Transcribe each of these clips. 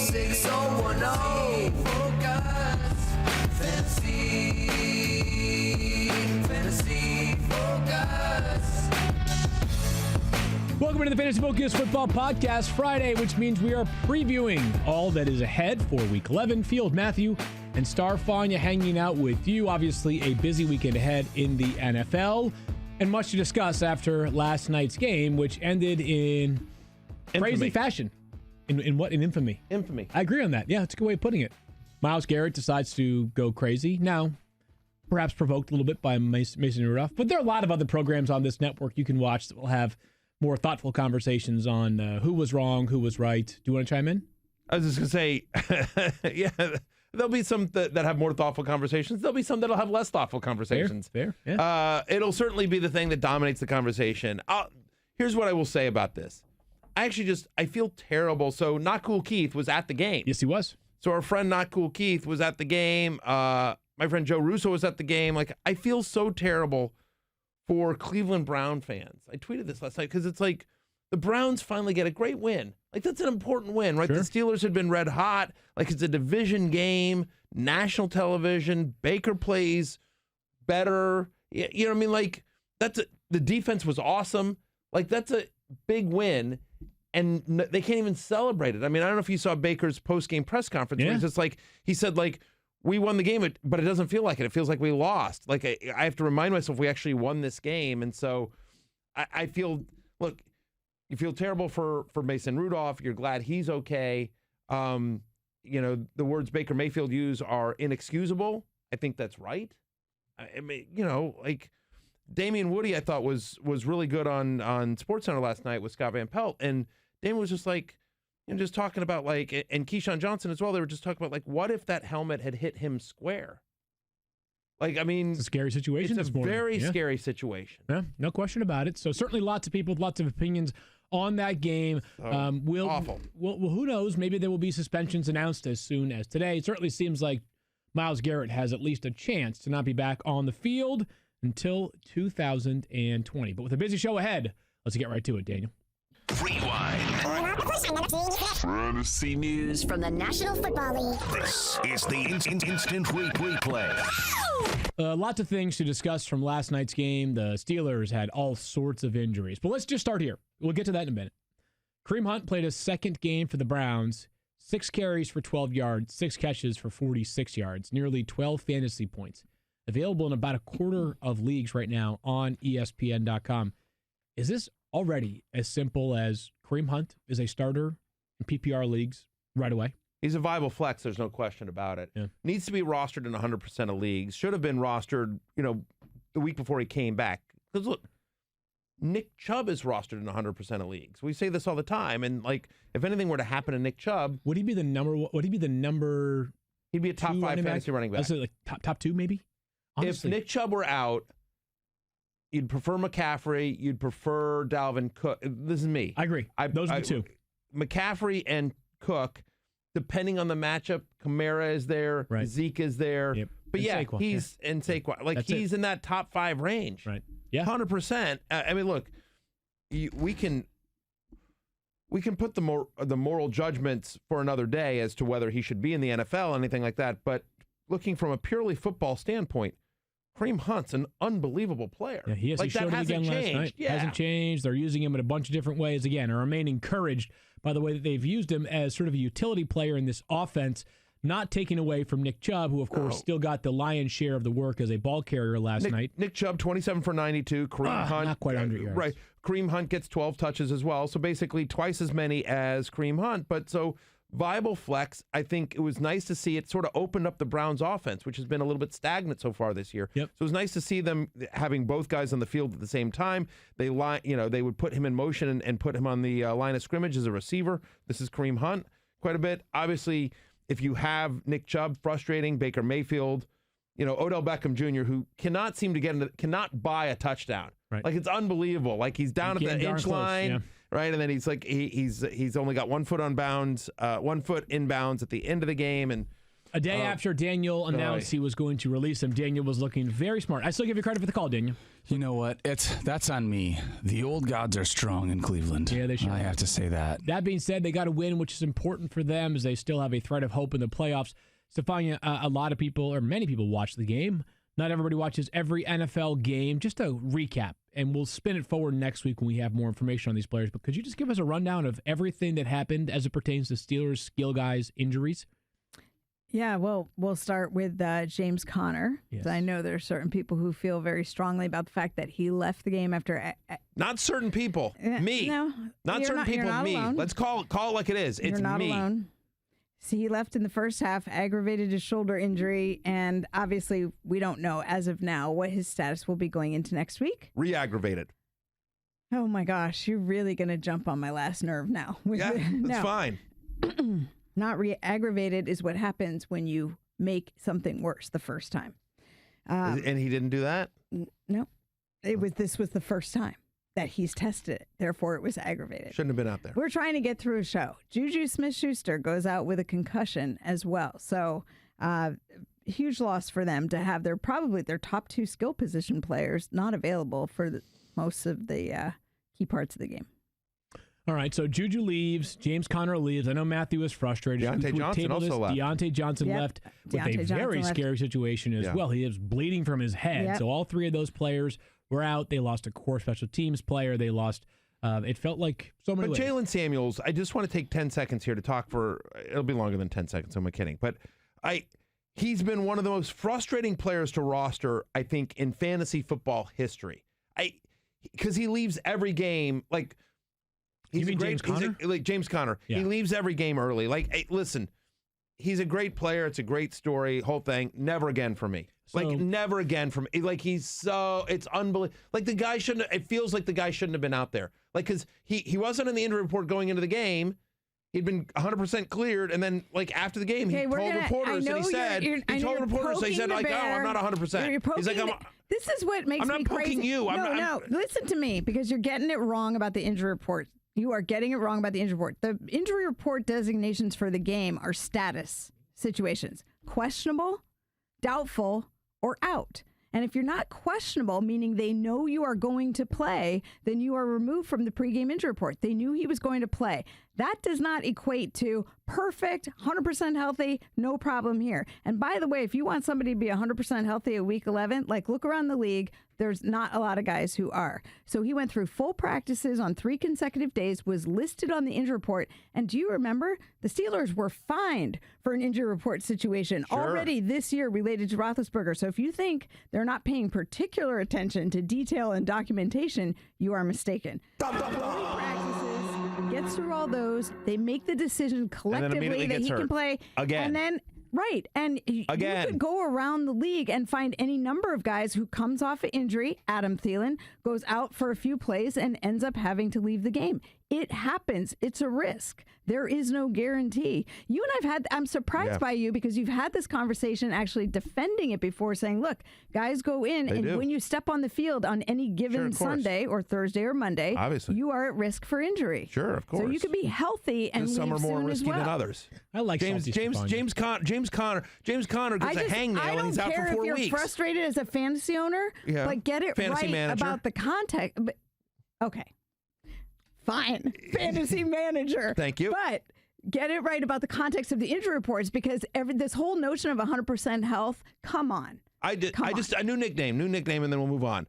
6010 Focus. Fantasy Focus. Welcome to the Fantasy Focus Football Podcast Friday, which means we are previewing all that is ahead for Week 11. Field Matthew and Starfania hanging out with you. Obviously, a busy weekend ahead in the NFL, and much to discuss after last night's game, which ended in crazy fashion. In what? In infamy. Infamy. I agree on that. Yeah, it's a good way of putting it. Myles Garrett decides to go crazy. Now, perhaps provoked a little bit by Mason Rudolph, but there are a lot of other programs on this network you can watch that will have more thoughtful conversations on who was wrong, who was right. Do you want to chime in? I was just going to say, yeah, there'll be some that have more thoughtful conversations. There'll be some that'll have less thoughtful conversations. Fair. Yeah. It'll certainly be the thing that dominates the conversation. Here's what I will say about this. I feel terrible. So Not Cool Keith was at the game. Yes, he was. So our friend Not Cool Keith was at the game. My friend Joe Russo was at the game. Like, I feel so terrible for Cleveland Brown fans. I tweeted this last night because it's like the Browns finally get a great win. Like, that's an important win, right? Sure. The Steelers had been red hot. Like, it's a division game, national television. Baker plays better. You know what I mean? Like, the defense was awesome. Like, that's a big win, and they can't even celebrate it. I mean, I don't know if you saw Baker's post-game press conference where he's just like, he said, like, we won the game, but it doesn't feel like it. It feels like we lost. Like, I have to remind myself we actually won this game. And so I feel, look, you feel terrible for Mason Rudolph. You're glad he's okay. You know, the words Baker Mayfield used are inexcusable. I think that's right. I mean, you know, like Damian Woody, I thought was really good on SportsCenter last night with Scott Van Pelt. And Damian was just like, just talking about, like, and Keyshawn Johnson as well, they were just talking about, like, what if that helmet had hit him square? Like, I mean, it's a scary situation. It's a very scary situation. Yeah, no question about it. So certainly lots of people with lots of opinions on that game. Awful. Well, who knows? Maybe there will be suspensions announced as soon as today. It certainly seems like Myles Garrett has at least a chance to not be back on the field until 2020. But with a busy show ahead, let's get right to it, Daniel. Rewind. Fantasy News from the National Football League. This is the instant replay. Lots of things to discuss from last night's game. The Steelers had all sorts of injuries. But let's just start here. We'll get to that in a minute. Kareem Hunt played his second game for the Browns. 6 carries for 12 yards, 6 catches for 46 yards, nearly 12 fantasy points. Available in about a quarter of leagues right now on ESPN.com. Is this already as simple as Kareem Hunt is a starter in PPR leagues right away? He's a viable flex. There's no question about it. Yeah. Needs to be rostered in 100% of leagues. Should have been rostered, the week before he came back. Because look, Nick Chubb is rostered in 100% of leagues. We say this all the time. And like, if anything were to happen to Nick Chubb, would he be the number? He'd be a top 5 fantasy running back. Like top 2 maybe. Honestly. If Nick Chubb were out, you'd prefer McCaffrey. You'd prefer Dalvin Cook. This is me. I agree. Those are the two. McCaffrey and Cook, depending on the matchup. Kamara is there. Right. Zeke is there. Yep. But and Saquon, he's in Saquon. Like, he's in that top 5 range. Right. Yeah. 100%. I mean, look, we can put the moral judgments for another day as to whether he should be in the NFL, anything like that. But looking from a purely football standpoint, Kareem Hunt's an unbelievable player. Yeah, he is. Like, he showed it again last night. Yeah. Hasn't changed. They're using him in a bunch of different ways. Again, I remain encouraged by the way that they've used him as sort of a utility player in this offense, not taking away from Nick Chubb, who, of course, still got the lion's share of the work as a ball carrier last night. Nick Chubb, 27 for 92. Kareem Hunt, not quite 100 yards. Right. Kareem Hunt gets 12 touches as well, so basically twice as many as Kareem Hunt. But so viable flex. I think it was nice to see it sort of opened up the Browns' offense, which has been a little bit stagnant so far this year. Yep. So it was nice to see them having both guys on the field at the same time. They would put him in motion and put him on the line of scrimmage as a receiver. This is Kareem Hunt quite a bit. Obviously, if you have Nick Chubb, frustrating. Baker Mayfield, Odell Beckham Jr., who cannot buy a touchdown. Right. Like, it's unbelievable. Like, he's down at the inch line. Yeah. Right, and then he's only got 1 foot on bounds, 1 foot inbounds at the end of the game, and A day after Daniel announced he was going to release him, Daniel was looking very smart. I still give you credit for the call, Daniel. You know what? That's on me. The old gods are strong in Cleveland. Yeah, they should. I have to say that. That being said, they got to win, which is important for them as they still have a thread of hope in the playoffs. Stephania, a lot of people, or many people, watch the game. Not everybody watches every NFL game. Just a recap, and we'll spin it forward next week when we have more information on these players. But could you just give us a rundown of everything that happened as it pertains to Steelers skill guys' injuries? Yeah, well, we'll start with James Conner. Yes. I know there are certain people who feel very strongly about the fact that he left the game after. Not certain people. Me. No, not certain people. You're not Me. alone. Let's call it like it is. It's You're not me. alone. So he left in the first half, aggravated his shoulder injury, and obviously we don't know as of now what his status will be going into next week. Re-aggravated. Oh my gosh, you're really going to jump on my last nerve now. Yeah, that's No. fine. Not re-aggravated is what happens when you make something worse the first time. And he didn't do that? No, this was the first time that he's tested it. Therefore, it was aggravated. Shouldn't have been out there. We're trying to get through a show. Juju Smith-Schuster goes out with a concussion as well. So huge loss for them to have probably their top two skill position players not available for most of the key parts of the game. All right, so Juju leaves. James Conner leaves. I know Matthew was frustrated. Deontay We Johnson tabled also left. Deontay Johnson left with Deontay a Johnson very left. scary situation as well. He was bleeding from his head. Yep. So all three of those players were out. They lost a core special teams player. They lost, it felt like so many But ways. Jalen Samuels, I just want to take 10 seconds here to talk for, it'll be longer than 10 seconds, I'm kidding. But he's been one of the most frustrating players to roster, I think, in fantasy football history. Because he leaves every game, like, You mean James Conner? Like James Conner. Yeah. He leaves every game early. Like, hey, listen, he's a great player. It's a great story, whole thing. Never again for me. So- Like, never again for me. Like, it's unbelievable. Like, the guy it feels like the guy shouldn't have been out there. Like, because he wasn't in the injury report going into the game. He'd been 100% cleared, and then, like, after the game, he told reporters, and he said, I'm not 100%. He's like, this is what makes I'm not me poking crazy. you. No, listen to me, because you're getting it wrong about the injury report. You are getting it wrong about the injury report. The injury report designations for the game are status situations: questionable, doubtful, or out. And if you're not questionable, meaning they know you are going to play, then you are removed from the pregame injury report. They knew he was going to play. That does not equate to perfect, 100% healthy, no problem here. And by the way, if you want somebody to be 100% healthy at week 11, like, look around the league, there's not a lot of guys who are. So he went through full practices on 3 consecutive days, was listed on the injury report. And do you remember the Steelers were fined for an injury report situation already this year related to Roethlisberger? So if you think they're not paying particular attention to detail and documentation, you are mistaken. Practices, gets through all those. They make the decision collectively that he can play. Again. And then and you could go around the league and find any number of guys who comes off an injury. Adam Thielen goes out for a few plays and ends up having to leave the game. It happens. It's a risk. There is no guarantee. You and I'm surprised by you, because you've had this conversation actually defending it before, saying, look, guys go in, when you step on the field on any given Sunday or Thursday or Monday, obviously, you are at risk for injury. Sure, of course. So you could be healthy and some leave are more soon risky as well. than others. I like James Conner gets a hangnail and he's out for 4 weeks. I don't care if you're frustrated as a fantasy owner, but get it fantasy right manager. about the context. Okay. Fine. Fantasy manager. Thank you. But get it right about the context of the injury reports, because this whole notion of 100% health, come on. A new nickname, and then we'll move on.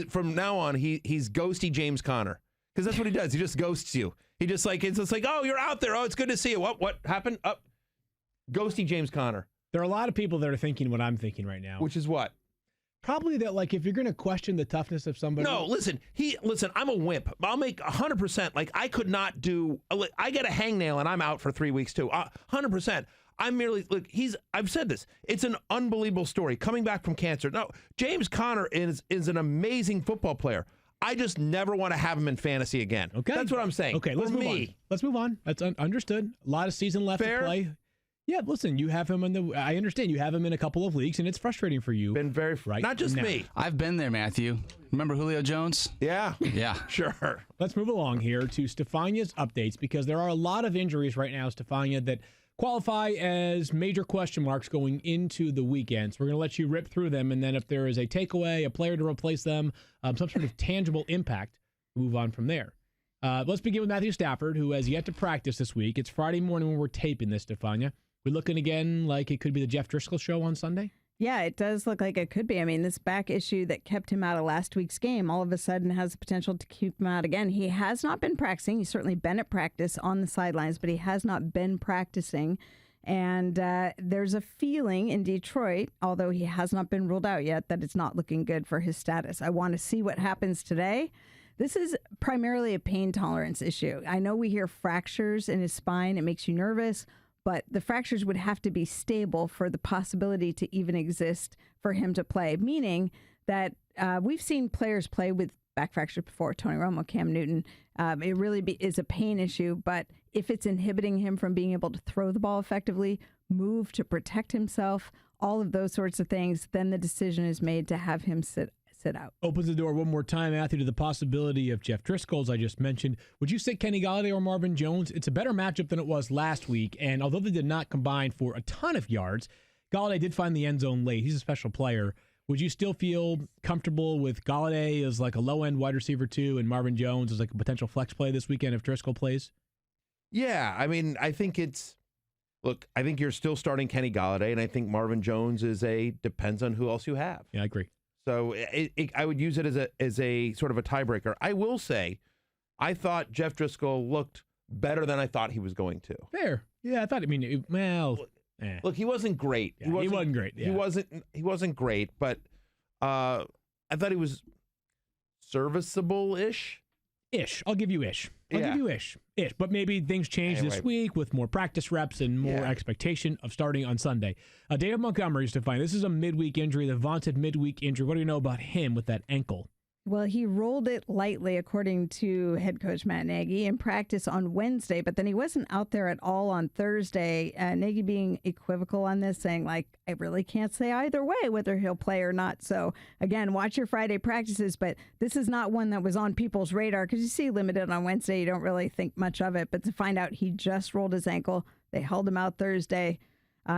From now on, he's Ghosty James Conner, because that's what he does. He just ghosts you. He just it's just like, oh, you're out there. Oh, it's good to see you. What happened? Ghosty James Conner. There are a lot of people that are thinking what I'm thinking right now. Which is what? Probably that, like, if you're going to question the toughness of somebody. No, listen, I'm a wimp. I'll make 100%. Like, I could not do, I get a hangnail and I'm out for 3 weeks too. 100%. I'm merely, look, I've said this. It's an unbelievable story. Coming back from cancer. No, James Conner is an amazing football player. I just never want to have him in fantasy again. Okay. That's what I'm saying. Okay, let's move on. Let's move on. That's understood. A lot of season left to play. Yeah, listen, you have him I understand you have him in a couple of leagues, and it's frustrating for you. Been very, right. Not just me. I've been there, Matthew. Remember Julio Jones? Yeah. Yeah. Sure. Let's move along here to Stephania's updates, because there are a lot of injuries right now, Stephania, that qualify as major question marks going into the weekend. So we're going to let you rip through them, and then if there is a takeaway, a player to replace them, some sort of tangible impact, move on from there. Let's begin with Matthew Stafford, who has yet to practice this week. It's Friday morning when we're taping this, Stephania. We're looking again like it could be the Jeff Driscoll show on Sunday? Yeah, it does look like it could be. I mean, this back issue that kept him out of last week's game all of a sudden has the potential to keep him out again. He has not been practicing. He's certainly been at practice on the sidelines, but he has not been practicing. And there's a feeling in Detroit, although he has not been ruled out yet, that it's not looking good for his status. I want to see what happens today. This is primarily a pain tolerance issue. I know we hear fractures in his spine. It makes you nervous. But the fractures would have to be stable for the possibility to even exist for him to play, meaning that we've seen players play with back fractures before, Tony Romo, Cam Newton. It really is a pain issue, but if it's inhibiting him from being able to throw the ball effectively, move to protect himself, all of those sorts of things, then the decision is made to have him sit out. Opens the door one more time, Matthew, to the possibility of Jeff Driscoll, as I just mentioned. Would you say Kenny Golladay or Marvin Jones? It's a better matchup than it was last week, and although they did not combine for a ton of yards, Golladay did find the end zone late. He's a special player. Would you still feel comfortable with Golladay as like a low-end wide receiver too, and Marvin Jones as like a potential flex play this weekend if Driscoll plays? Yeah, I mean, I think I think you're still starting Kenny Golladay, and I think Marvin Jones depends on who else you have. Yeah, I agree. So I would use it as a sort of a tiebreaker. I will say, I thought Jeff Driscoll looked better than I thought he was going to. Fair. Yeah, I thought. I mean, Look, he wasn't great. Yeah, he wasn't great. Yeah. He wasn't great, but I thought he was serviceable-ish. I'll give you ish. Ish. But maybe things change this week with more practice reps and more expectation of starting on Sunday. David Montgomery's defined. This is a midweek injury, the vaunted midweek injury. What do you know about him with that ankle? Well, he rolled it lightly, according to head coach Matt Nagy, in practice on Wednesday, but then he wasn't out there at all on Thursday. Nagy being equivocal on this, saying, like, I really can't say either way whether he'll play or not. So, again, watch your Friday practices, but this is not one that was on people's radar because you see limited on Wednesday. You don't really think much of it, but to find out he just rolled his ankle, they held him out Thursday.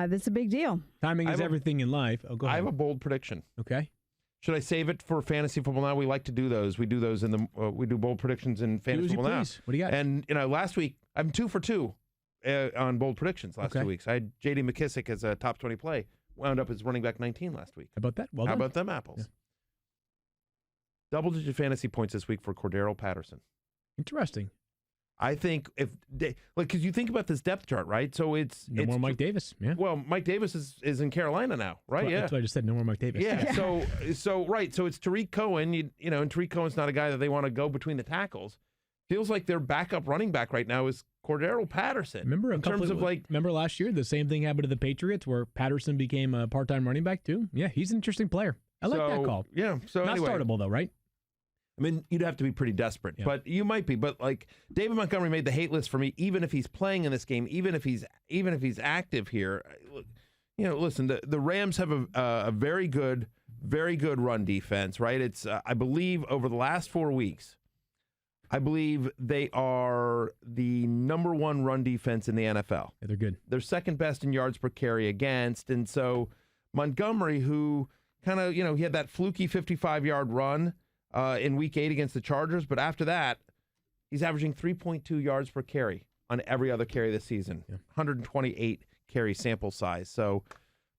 This is a big deal. Timing is everything in life. Oh, go ahead. I have a bold prediction. Okay. Should I save it for fantasy football now? We like to do those. We do those we do bold predictions in fantasy football now. What do you got? And last week I'm 2 for 2 on bold predictions last 2 weeks. I had J.D. McKissick as a top 20 play. Wound up as running back 19 last week. How about that? Well How done. about them apples? Yeah. Double-digit fantasy points this week for Cordero Patterson. Interesting. I think because you think about this depth chart, right? So it's more Mike Davis. Yeah. Well, Mike Davis is in Carolina now, right? Well, yeah. That's what I just said. No more Mike Davis. Yeah. So right. So it's Tariq Cohen. And Tariq Cohen's not a guy that they want to go between the tackles. Feels like their backup running back right now is Cordero Patterson. Remember remember last year the same thing happened to the Patriots where Patterson became a part-time running back too. Yeah, he's an interesting player. I like that call. Yeah. So not anyway, startable though, right? I mean, you'd have to be pretty desperate, but you might be. But like David Montgomery made the hate list for me, even if he's playing in this game, even if he's active here. Listen, the Rams have a very good run defense, right? It's I believe over the last 4 weeks, I believe they are the number 1 run defense in the NFL. Yeah, they're good. They're second best in yards per carry against, and so Montgomery, who kind of he had that fluky 55-yard run in Week 8 against the Chargers, but after that, he's averaging 3.2 yards per carry on every other carry this season. Yeah. 128 carry sample size. So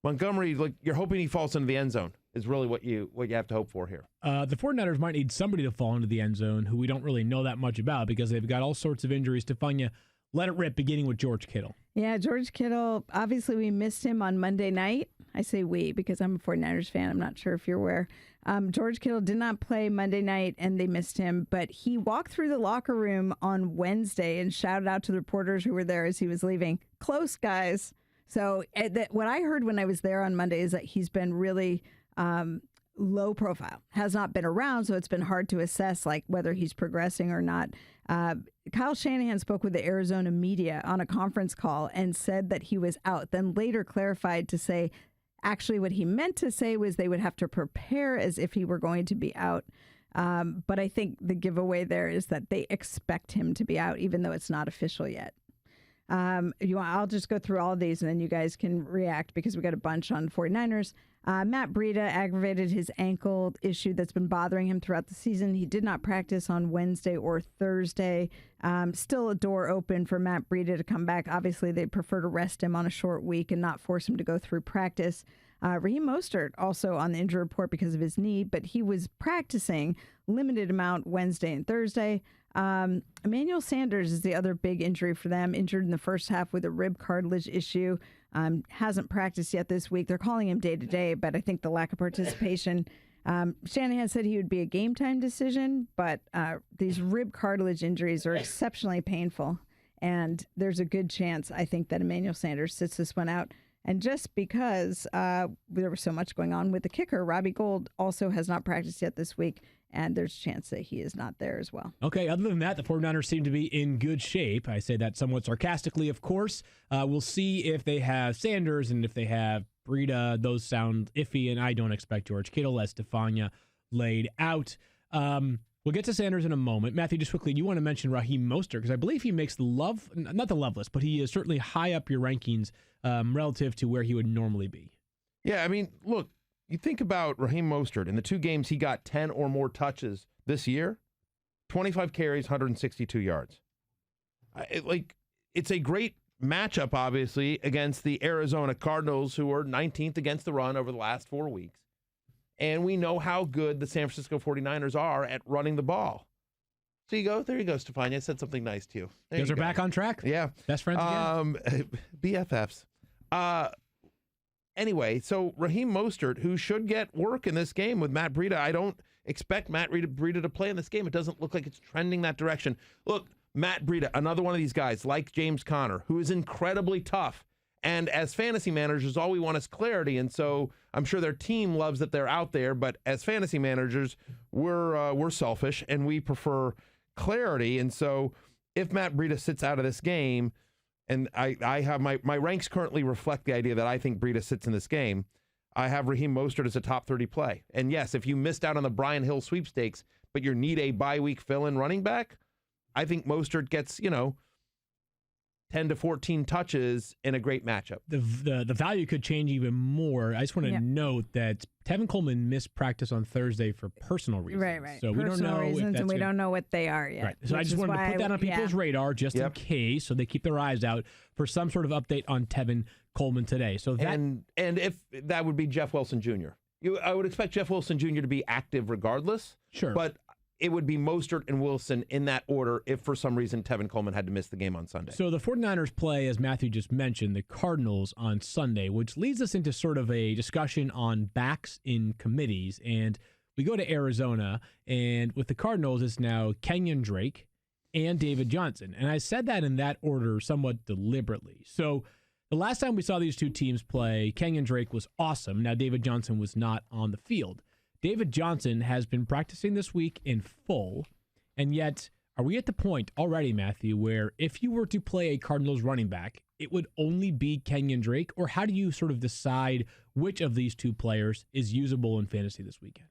Montgomery, you're hoping he falls into the end zone is really what you have to hope for here. The 49ers might need somebody to fall into the end zone who we don't really know that much about because they've got all sorts of injuries. Stephania, let it rip, beginning with George Kittle. Yeah, George Kittle, obviously we missed him on Monday night. I say we because I'm a 49ers fan. I'm not sure if you're aware. George Kittle did not play Monday night, and they missed him, but he walked through the locker room on Wednesday and shouted out to the reporters who were there as he was leaving, "Close, guys." So what I heard when I was there on Monday is that he's been really low profile, has not been around, so it's been hard to assess whether he's progressing or not. Kyle Shanahan spoke with the Arizona media on a conference call and said that he was out, then later clarified to say actually what he meant to say was they would have to prepare as if he were going to be out. But I think the giveaway there is that they expect him to be out, even though it's not official yet. I'll just go through all of these and then you guys can react because we got a bunch on 49ers. Matt Breida aggravated his ankle issue that's been bothering him throughout the season. He did not practice on Wednesday or Thursday. Still a door open for Matt Breida to come back. Obviously, they'd prefer to rest him on a short week and not force him to go through practice. Raheem Mostert also on the injury report because of his knee, but he was practicing limited amount Wednesday and Thursday. Emmanuel Sanders is the other big injury for them, injured in the first half with a rib cartilage issue. Hasn't practiced yet this week. They're calling him day-to-day, but I think the lack of participation. Shanahan said he would be a game-time decision, but these rib cartilage injuries are exceptionally painful, and there's a good chance, I think, that Emmanuel Sanders sits this one out. And just because there was so much going on with the kicker, Robbie Gould also has not practiced yet this week, and there's a chance that he is not there as well. Okay, other than that, the 49ers seem to be in good shape. I say that somewhat sarcastically, of course. We'll see if they have Sanders and if they have Breida. Those sound iffy, and I don't expect George Kittle as Stephania laid out. We'll get to Sanders in a moment. Matthew, just quickly, you want to mention Raheem Mostert, because I believe he makes not the love list, but he is certainly high up your rankings relative to where he would normally be. Yeah, I mean, look, you think about Raheem Mostert. In the 2 games he got 10 or more touches this year, 25 carries, 162 yards. It's a great matchup, obviously, against the Arizona Cardinals, who are 19th against the run over the last 4 weeks. And we know how good the San Francisco 49ers are at running the ball. So you go, there you go, Stephania. I said something nice to you. You guys are back on track? Yeah. Best friends again? BFFs. Anyway, so Raheem Mostert, who should get work in this game with Matt Breida. I don't expect Matt Breida to play in this game. It doesn't look like it's trending that direction. Look, Matt Breida, another one of these guys, like James Conner, who is incredibly tough. And as fantasy managers, all we want is clarity. And so I'm sure their team loves that they're out there. But as fantasy managers, we're selfish and we prefer clarity. And so if Matt Breida sits out of this game, and I have my ranks currently reflect the idea that I think Breida sits in this game, I have Raheem Mostert as a top 30 play. And yes, if you missed out on the Brian Hill sweepstakes, but you need a bye week fill-in running back, I think Mostert gets, 10 to 14 touches in a great matchup. The value could change even more. I just want to note that Tevin Coleman missed practice on Thursday for personal reasons. Right. So personal we don't know reasons, if and we don't know what they are yet. Right. So I just wanted to put that on people's radar just in case, so they keep their eyes out for some sort of update on Tevin Coleman today. So that, and if that would be Jeff Wilson Jr. I would expect Jeff Wilson Jr. to be active regardless. Sure. But it would be Mostert and Wilson in that order if for some reason Tevin Coleman had to miss the game on Sunday. So the 49ers play, as Matthew just mentioned, the Cardinals on Sunday, which leads us into sort of a discussion on backs in committees. And we go to Arizona, and with the Cardinals, it's now Kenyan Drake and David Johnson. And I said that in that order somewhat deliberately. So the last time we saw these two teams play, Kenyan Drake was awesome. Now David Johnson was not on the field. David Johnson has been practicing this week in full, and yet are we at the point already, Matthew, where if you were to play a Cardinals running back, it would only be Kenyan Drake? Or how do you sort of decide which of these two players is usable in fantasy this weekend?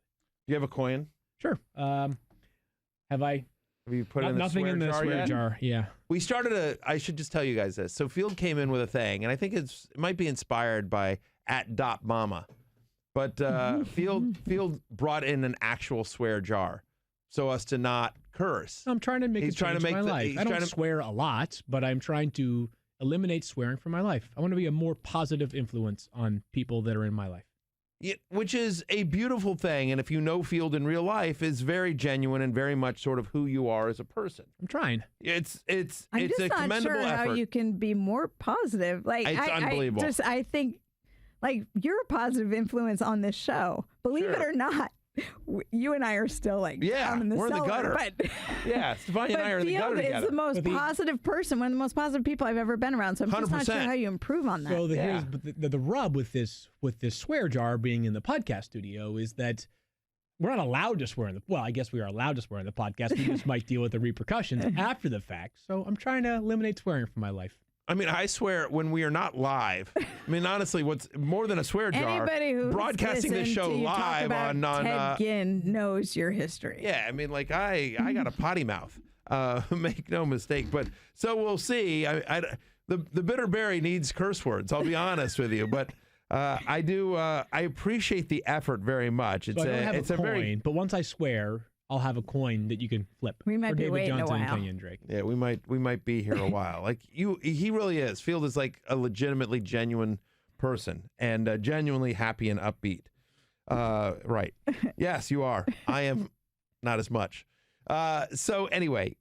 Do you have a coin? Sure. Have you put it in the nothing swear in the jar swear yet? jar? Yeah. We started I should just tell you guys this. So Field came in with a thing, and I think it might be inspired by @DotMama. But Field brought in an actual swear jar so as to not curse. I'm trying to make a change in my life. I don't swear a lot, but I'm trying to eliminate swearing from my life. I want to be a more positive influence on people that are in my life. Yeah, which is a beautiful thing, and if you know Field in real life, is very genuine and very much sort of who you are as a person. I'm trying. It's I'm a just not commendable sure effort. how you can be more positive. It's unbelievable. I think you're a positive influence on this show. Believe it or not, you and I are still down in the we're cellar. in the gutter. But yeah, Stephania and I are in the gutter Field together. is the most positive person, one of the most positive people I've ever been around. So I'm just not sure 100%. how you improve on that. So the rub with this swear jar being in the podcast studio is that we're not allowed to swear I guess we are allowed to swear in the podcast. We just might deal with the repercussions after the fact. So I'm trying to eliminate swearing from my life. I mean, I swear when we are not live. I mean, honestly, what's more than a swear jar? Anybody who's broadcasting this show listened to you talk live about on Ted Ginn knows your history. Yeah, I mean, I got a potty mouth. Make no mistake. But so we'll see. the bitter berry needs curse words. I'll be honest with you, but I do. I appreciate the effort very much. It's So I don't have it's a a coin, very but once I swear, I'll have a coin that you can flip. We might for be David waiting a Johnson while. and Kenyan Drake. yeah. We might be here a while. Like he really is. Field is like a legitimately genuine person and genuinely happy and upbeat. Right. Yes, you are. I am not as much. So anyway,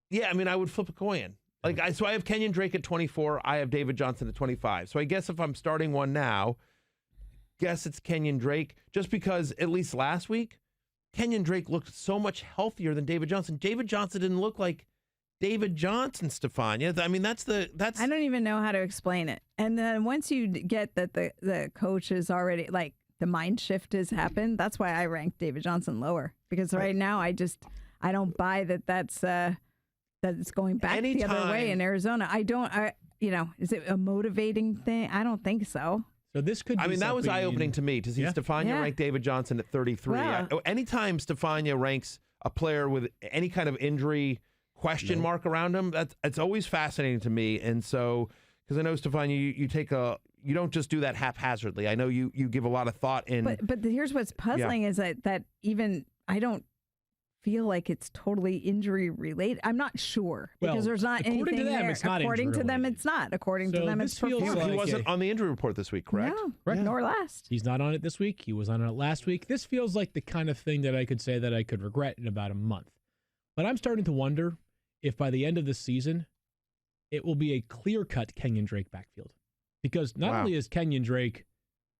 yeah, I mean, I would flip a coin. Like, so I have Kenyan Drake at 24. I have David Johnson at 25. So I guess if I'm starting one now, guess it's Kenyan Drake, just because at least last week, Kenyan Drake looked so much healthier than David Johnson. David Johnson didn't look like David Johnson, Stephania. I mean, that's. I don't even know how to explain it. And then once you get that the coach is already, like, the mind shift has happened, that's why I ranked David Johnson lower. Because right now I don't buy that it's going back the other way in Arizona. Is it a motivating thing? I don't think so. So this could be I mean, that was something- eye-opening to me to see Stephania rank David Johnson at 33. Wow. Anytime Stephania ranks a player with any kind of injury question mark around him, it's always fascinating to me. And so, because I know, Stephania, you don't just do that haphazardly. I know you give a lot of thought in. But here's what's puzzling is that even I don't feel like it's totally injury related. I'm not sure because Well, there's not according to anything them, there. it's not According to injury them, related. it's not. According to So them, this it's feels performance. he like wasn't on the injury report this week, correct? No, nor last. He's not on it this week. He was on it last week. This feels like the kind of thing that I could say that I could regret in about a month. But I'm starting to wonder if by the end of the season, it will be a clear-cut Kenyan Drake backfield. Because not only has Kenyan Drake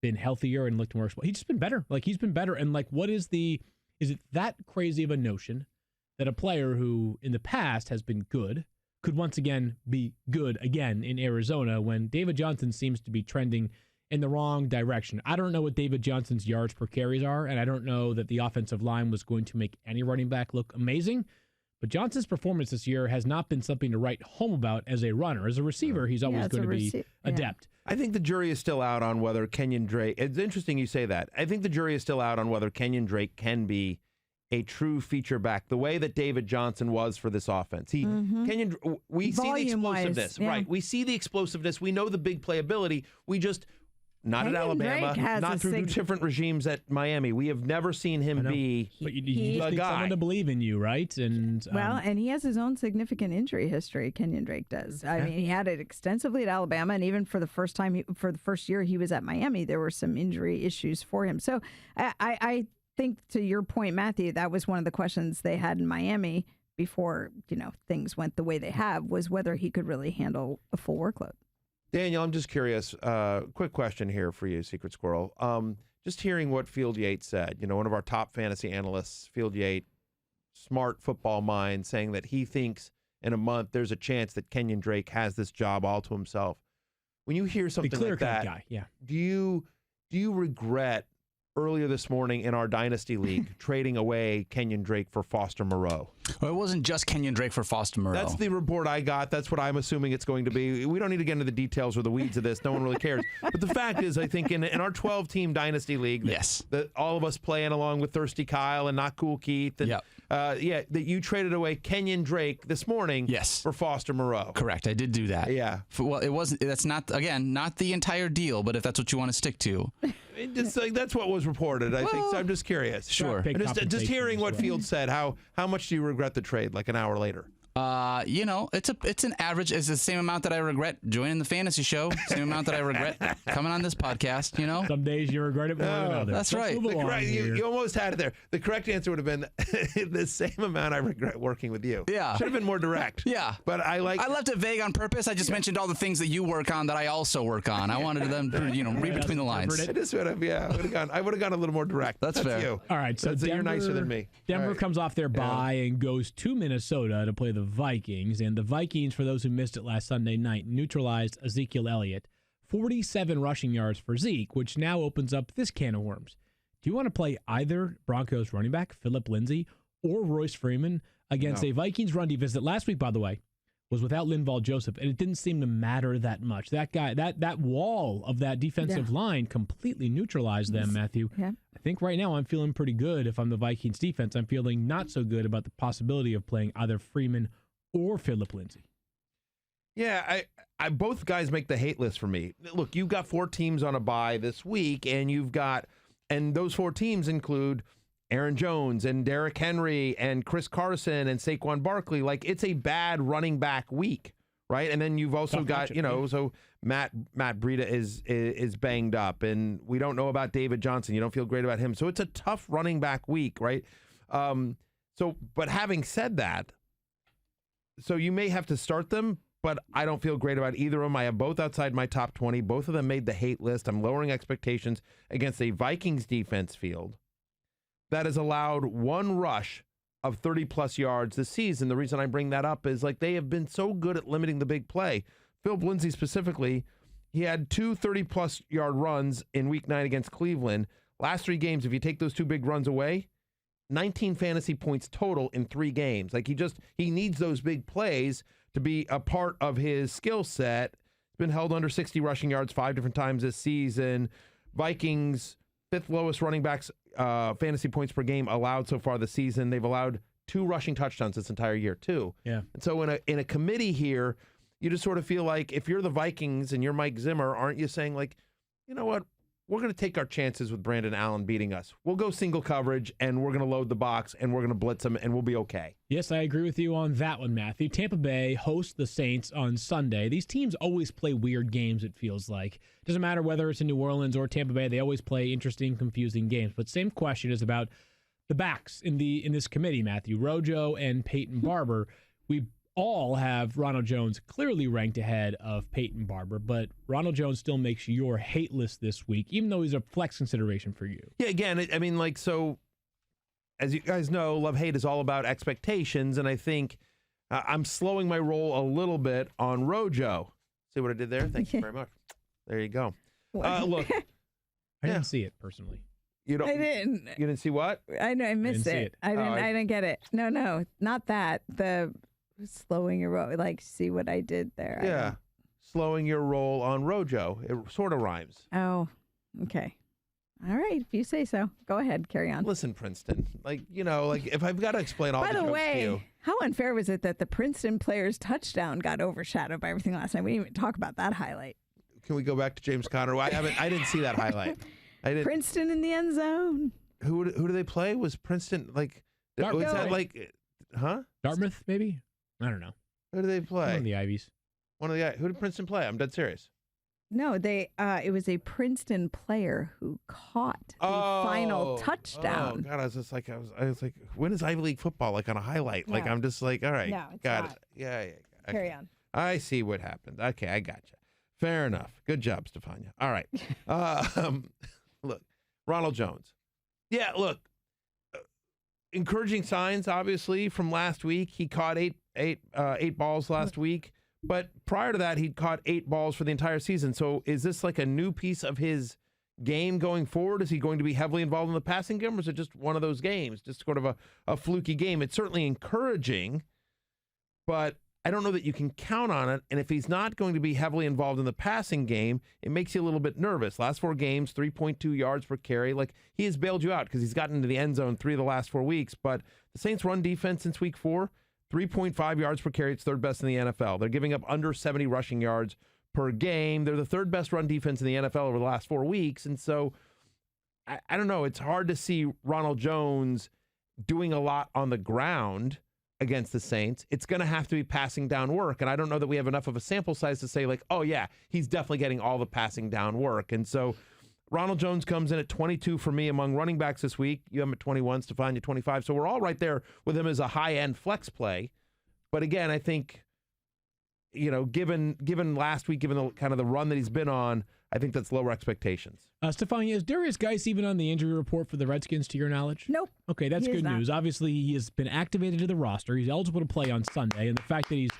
been healthier and looked more explosive, he's just been better. Like, he's been better. And, like, is it that crazy of a notion that a player who in the past has been good could once again be good again in Arizona when David Johnson seems to be trending in the wrong direction? I don't know what David Johnson's yards per carries are, and I don't know that the offensive line was going to make any running back look amazing. But Johnson's performance this year has not been something to write home about as a runner. As a receiver, he's always going to be adept. I think the jury is still out on whether Kenyan Drake. It's interesting you say that. I think the jury is still out on whether Kenyan Drake can be a true feature back the way that David Johnson was for this offense. We see the explosiveness, right? We see the explosiveness. We know the big playability. We just not at Alabama, not through different regimes at Miami. We have never seen him be But you just need someone to believe in you, right? And and he has his own significant injury history. Kenyan Drake does. I mean, he had it extensively at Alabama, and even for the first year he was at Miami, there were some injury issues for him. So I think, to your point, Matthew, that was one of the questions they had in Miami before things went the way they have, was whether he could really handle a full workload. Daniel, I'm just curious. Quick question here for you, Secret Squirrel. Just hearing what Field Yates said, one of our top fantasy analysts, Field Yates, smart football mind, saying that he thinks in a month there's a chance that Kenyan Drake has this job all to himself. When you hear something like that, guy, do you regret earlier this morning in our Dynasty League trading away Kenyan Drake for Foster Moreau? Well, it wasn't just Kenyan Drake for Foster Moreau. That's the report I got. That's what I'm assuming it's going to be. We don't need to get into the details or the weeds of this. No one really cares. But the fact is, I think in our 12-team Dynasty League, that all of us playing along with Thirsty Kyle and Not Cool Keith, and, that you traded away Kenyan Drake this morning for Foster Moreau. Correct. I did do that. Yeah. Well, it wasn't. That's not the entire deal, but if that's what you want to stick to. That's what was reported, I think. So I'm just curious. Sure. Just hearing what Field said, how much do you regret the trade like an hour later? It's an average. It's the same amount that I regret joining the fantasy show. Same amount that I regret coming on this podcast. Some days you regret it more than others. That's right. You almost had it there. The correct answer would have been the same amount I regret working with you. Yeah. Should have been more direct. Yeah. But I left it vague on purpose. I just mentioned all the things that you work on that I also work on. I wanted them to, read between the lines. I just would have, I would have gone a little more direct. That's fair. You. All right, so you're nicer than me. Denver comes off their bye and goes to Minnesota to play the Vikings. And the Vikings, for those who missed it last Sunday night, neutralized Ezekiel Elliott. 47 rushing yards for Zeke, which now opens up this can of worms. Do you want to play either Broncos running back, Phillip Lindsay, or Royce Freeman against a Vikings run defense that last week, by the way, was without Linval Joseph, and it didn't seem to matter that much. That guy, that wall of that defensive line completely neutralized them, Matthew. Yeah. I think right now I'm feeling pretty good if I'm the Vikings defense. I'm feeling not so good about the possibility of playing either Freeman or Phillip Lindsay. Yeah, I both guys make the hate list for me. Look, you've got 4 teams on a bye this week, and those 4 teams include Aaron Jones and Derrick Henry and Chris Carson and Saquon Barkley. Like, it's a bad running back week, right? And then you've also got, so Matt Breida is banged up, and we don't know about David Johnson. You don't feel great about him. So it's a tough running back week, right? But having said that, so you may have to start them, but I don't feel great about either of them. I have both outside my top 20. Both of them made the hate list. I'm lowering expectations against a Vikings defense field that has allowed 1 rush of 30-plus yards this season. The reason I bring that up is like they have been so good at limiting the big play. Phillip Lindsay specifically, he had 2 30-plus yard runs in Week 9 against Cleveland. Last 3 games, if you take those 2 big runs away, 19 fantasy points total in 3 games. Like he needs those big plays to be a part of his skill set. He's been held under 60 rushing yards 5 different times this season. Vikings, 5th lowest running backs fantasy points per game allowed so far this season. They've allowed 2 rushing touchdowns this entire year too. Yeah. And so in a committee here, you just sort of feel like if you're the Vikings and you're Mike Zimmer, aren't you saying like, you know what? We're going to take our chances with Brandon Allen beating us. We'll go single coverage, and we're going to load the box, and we're going to blitz them, and we'll be okay. Yes, I agree with you on that one, Matthew. Tampa Bay hosts the Saints on Sunday. These teams always play weird games, it feels like. Doesn't matter whether it's in New Orleans or Tampa Bay. They always play interesting, confusing games. But same question is about the backs in this committee, Matthew. Rojo and Peyton Barber. We all have Ronald Jones clearly ranked ahead of Peyton Barber, but Ronald Jones still makes your hate list this week, even though he's a flex consideration for you. Yeah, again, I mean, like, so as you guys know, love-hate is all about expectations, and I think I'm slowing my roll a little bit on Rojo. See what I did there? Thank you very much. There you go. Look, I didn't see it personally. You don't. I didn't. You didn't see what? I know. I missed see it. it. I didn't get it. No, not that. The slowing your roll. Like, see what I did there. Yeah. Slowing your roll on Rojo. It sort of rhymes. Oh, okay. All right. If you say so. Go ahead. Carry on. Listen, Princeton. Like, if I've got to explain all By the the jokes to you. way, how unfair was it that the Princeton player's touchdown got overshadowed by everything last night? We didn't even talk about that highlight. Can we go back to James Conner? I didn't see that highlight. I didn't. Princeton in the end zone. Who do they play? Was Princeton like? Was that like? Huh? Dartmouth, maybe? I don't know. Who do they play? One of the Ivies. One of the guys. Who did Princeton play? I'm dead serious. No, it was a Princeton player who caught the final touchdown. Oh God, I was like, when is Ivy League football like on a highlight? Like, No. I'm just like, all right, No, it's got not. it. Yeah. Okay. Carry on. I see what happened. Okay, I got you. Fair enough. Good job, Stephania. All right. Look, Ronald Jones. Yeah, look, encouraging signs, obviously, from last week. He caught eight balls last week. But prior to that, he'd caught 8 balls for the entire season. So is this like a new piece of his game going forward? Is he going to be heavily involved in the passing game, or is it just one of those games, just sort of a fluky game? It's certainly encouraging, but I don't know that you can count on it. And if he's not going to be heavily involved in the passing game, it makes you a little bit nervous. Last 4 games, 3.2 yards per carry. Like, he has bailed you out because he's gotten into the end zone 3 of the last 4 weeks. But the Saints' run defense since week 4, 3.5 yards per carry. It's 3rd best in the NFL. They're giving up under 70 rushing yards per game. They're the 3rd best run defense in the NFL over the last 4 weeks. And so, I don't know. It's hard to see Ronald Jones doing a lot on the ground against the Saints. It's going to have to be passing down work. And I don't know that we have enough of a sample size to say, like, oh, yeah, he's definitely getting all the passing down work. And so Ronald Jones comes in at 22 for me among running backs this week. You have him at 21, Stephania 25. So we're all right there with him as a high-end flex play. But again, I think, given last week, given the kind of the run that he's been on, I think that's lower expectations. Stephania, is Darius Geis even on the injury report for the Redskins, to your knowledge? Nope. Okay, that's He is good not. news. Obviously, he has been activated to the roster. He's eligible to play on Sunday, and the fact that he's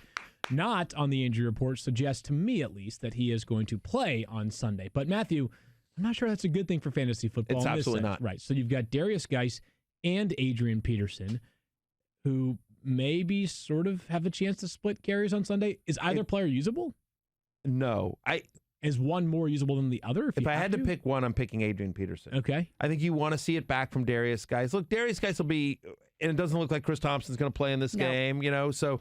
not on the injury report suggests, to me at least, that he is going to play on Sunday. But Matthew, I'm not sure that's a good thing for fantasy football. It's in this absolutely sense. not. Right. So you've got Darius Geis and Adrian Peterson, who maybe sort of have a chance to split carries on Sunday. Is either player usable? No. is one more usable than the other? If I had to pick one, I'm picking Adrian Peterson. Okay. I think you want to see it back from Darius Geis. Look, Darius Geis will be, and it doesn't look like Chris Thompson's going to play in this game, So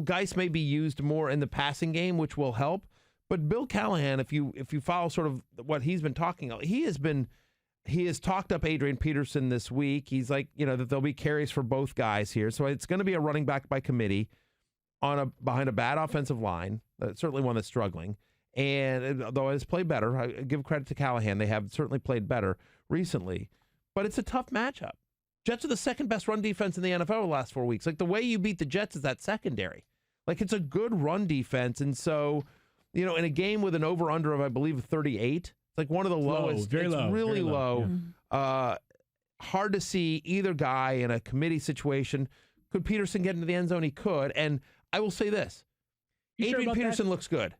Geis may be used more in the passing game, which will help. But Bill Callahan, if you follow sort of what he's been talking about, he has talked up Adrian Peterson this week. He's like, that there'll be carries for both guys here. So it's going to be a running back by committee behind a bad offensive line, certainly one that's struggling. And though it has played better, I give credit to Callahan. They have certainly played better recently. But it's a tough matchup. Jets are the second best run defense in the NFL the last 4 weeks. Like, the way you beat the Jets is that secondary. Like, it's a good run defense. And so, in a game with an over-under of, I believe, 38, it's like one of the lowest. Very low. It's really Very low. low. Hard to see either guy in a committee situation. Could Peterson get into the end zone? He could. And I will say this. Adrian Peterson looks good.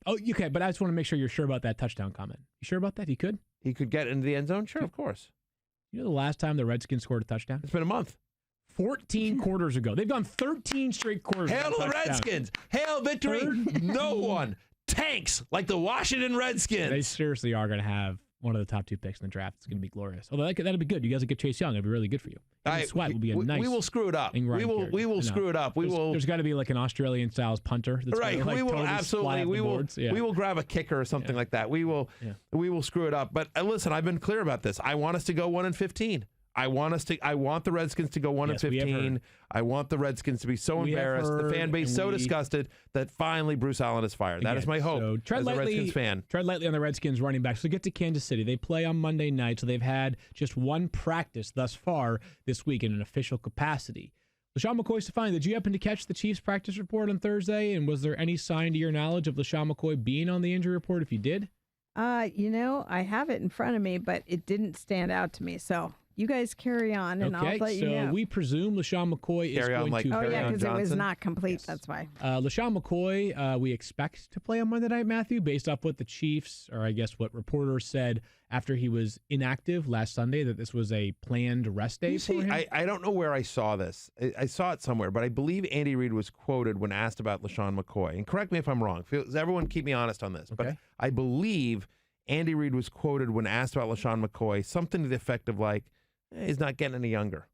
Oh, okay, but I just want to make sure you're sure about that touchdown comment. You sure about that? He could? He could get into the end zone? Sure, of course. You know the last time the Redskins scored a touchdown? It's been a month. 14 quarters ago. They've gone 13 straight quarters. Hail to the Redskins. Hail victory. No one tanks like the Washington Redskins. They seriously are going to have one of the top 2 picks in the draft. It's going to be glorious. Although that'll be good. You guys will get Chase Young. It'll be really good for you. Sweat will be a nice. We will screw it up. We will screw it up. There's got to be like an Australian styles punter. That's right. Like we will totally absolutely. We will grab a kicker or something like that. We will screw it up. But listen, I've been clear about this. I want us to go 1-15. I want the Redskins to go 1-15. I want the Redskins to be so embarrassed, the fan base so disgusted that finally Bruce Allen is fired. That is my hope as a Redskins fan. Tread lightly on the Redskins running backs. So get to Kansas City. They play on Monday night, so they've had just one practice thus far this week in an official capacity. LaShawn McCoy, Stephania, did you happen to catch the Chiefs practice report on Thursday? And was there any sign to your knowledge of LaShawn McCoy being on the injury report if you did? I have it in front of me, but it didn't stand out to me, so... You guys carry on, and I'll let you know. So we presume LaShawn McCoy is going to... Oh, yeah, because it was not complete. Yes. That's why. LaShawn McCoy, we expect to play on Monday night, Matthew, based off what the Chiefs, or I guess what reporters said after he was inactive last Sunday, that this was a planned rest day for him. I don't know where I saw this. I saw it somewhere, but I believe Andy Reid was quoted when asked about LaShawn McCoy. And correct me if I'm wrong. Everyone keep me honest on this. Okay. But I believe Andy Reid was quoted when asked about LaShawn McCoy, something to the effect of like, he's not getting any younger.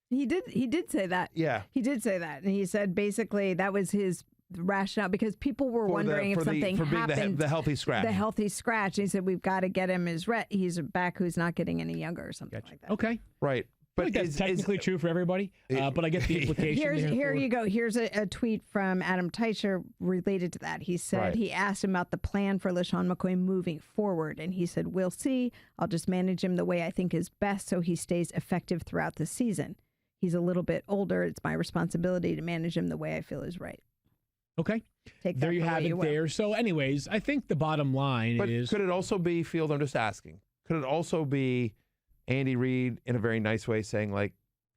He did say that. Yeah. He did say that. And he said basically that was his rationale because people were wondering if something happened. The healthy scratch. The healthy scratch. He said, we've got to get him he's a back who's not getting any younger or something like that. Okay. Right. But I think that's technically true for everybody, but I get the implication. Here you go. Here's a tweet from Adam Teicher related to that. He said he asked him about the plan for LaShawn McCoy moving forward, and he said, we'll see. I'll just manage him the way I think is best so he stays effective throughout the season. He's a little bit older. It's my responsibility to manage him the way I feel is right. Okay. There you have it there. So anyways, I think the bottom line is... Could it also be, Field, I'm just asking, could it also be Andy Reid in a very nice way saying, like,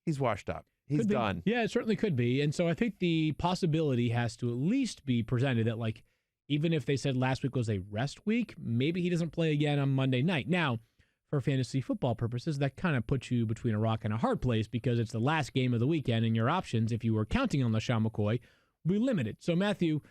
he's washed up. He's done. Yeah, it certainly could be. And so I think the possibility has to at least be presented that, like, even if they said last week was a rest week, maybe he doesn't play again on Monday night. Now, for fantasy football purposes, that kind of puts you between a rock and a hard place because it's the last game of the weekend and your options, if you were counting on LaShawn McCoy, will be limited. So, Matthew,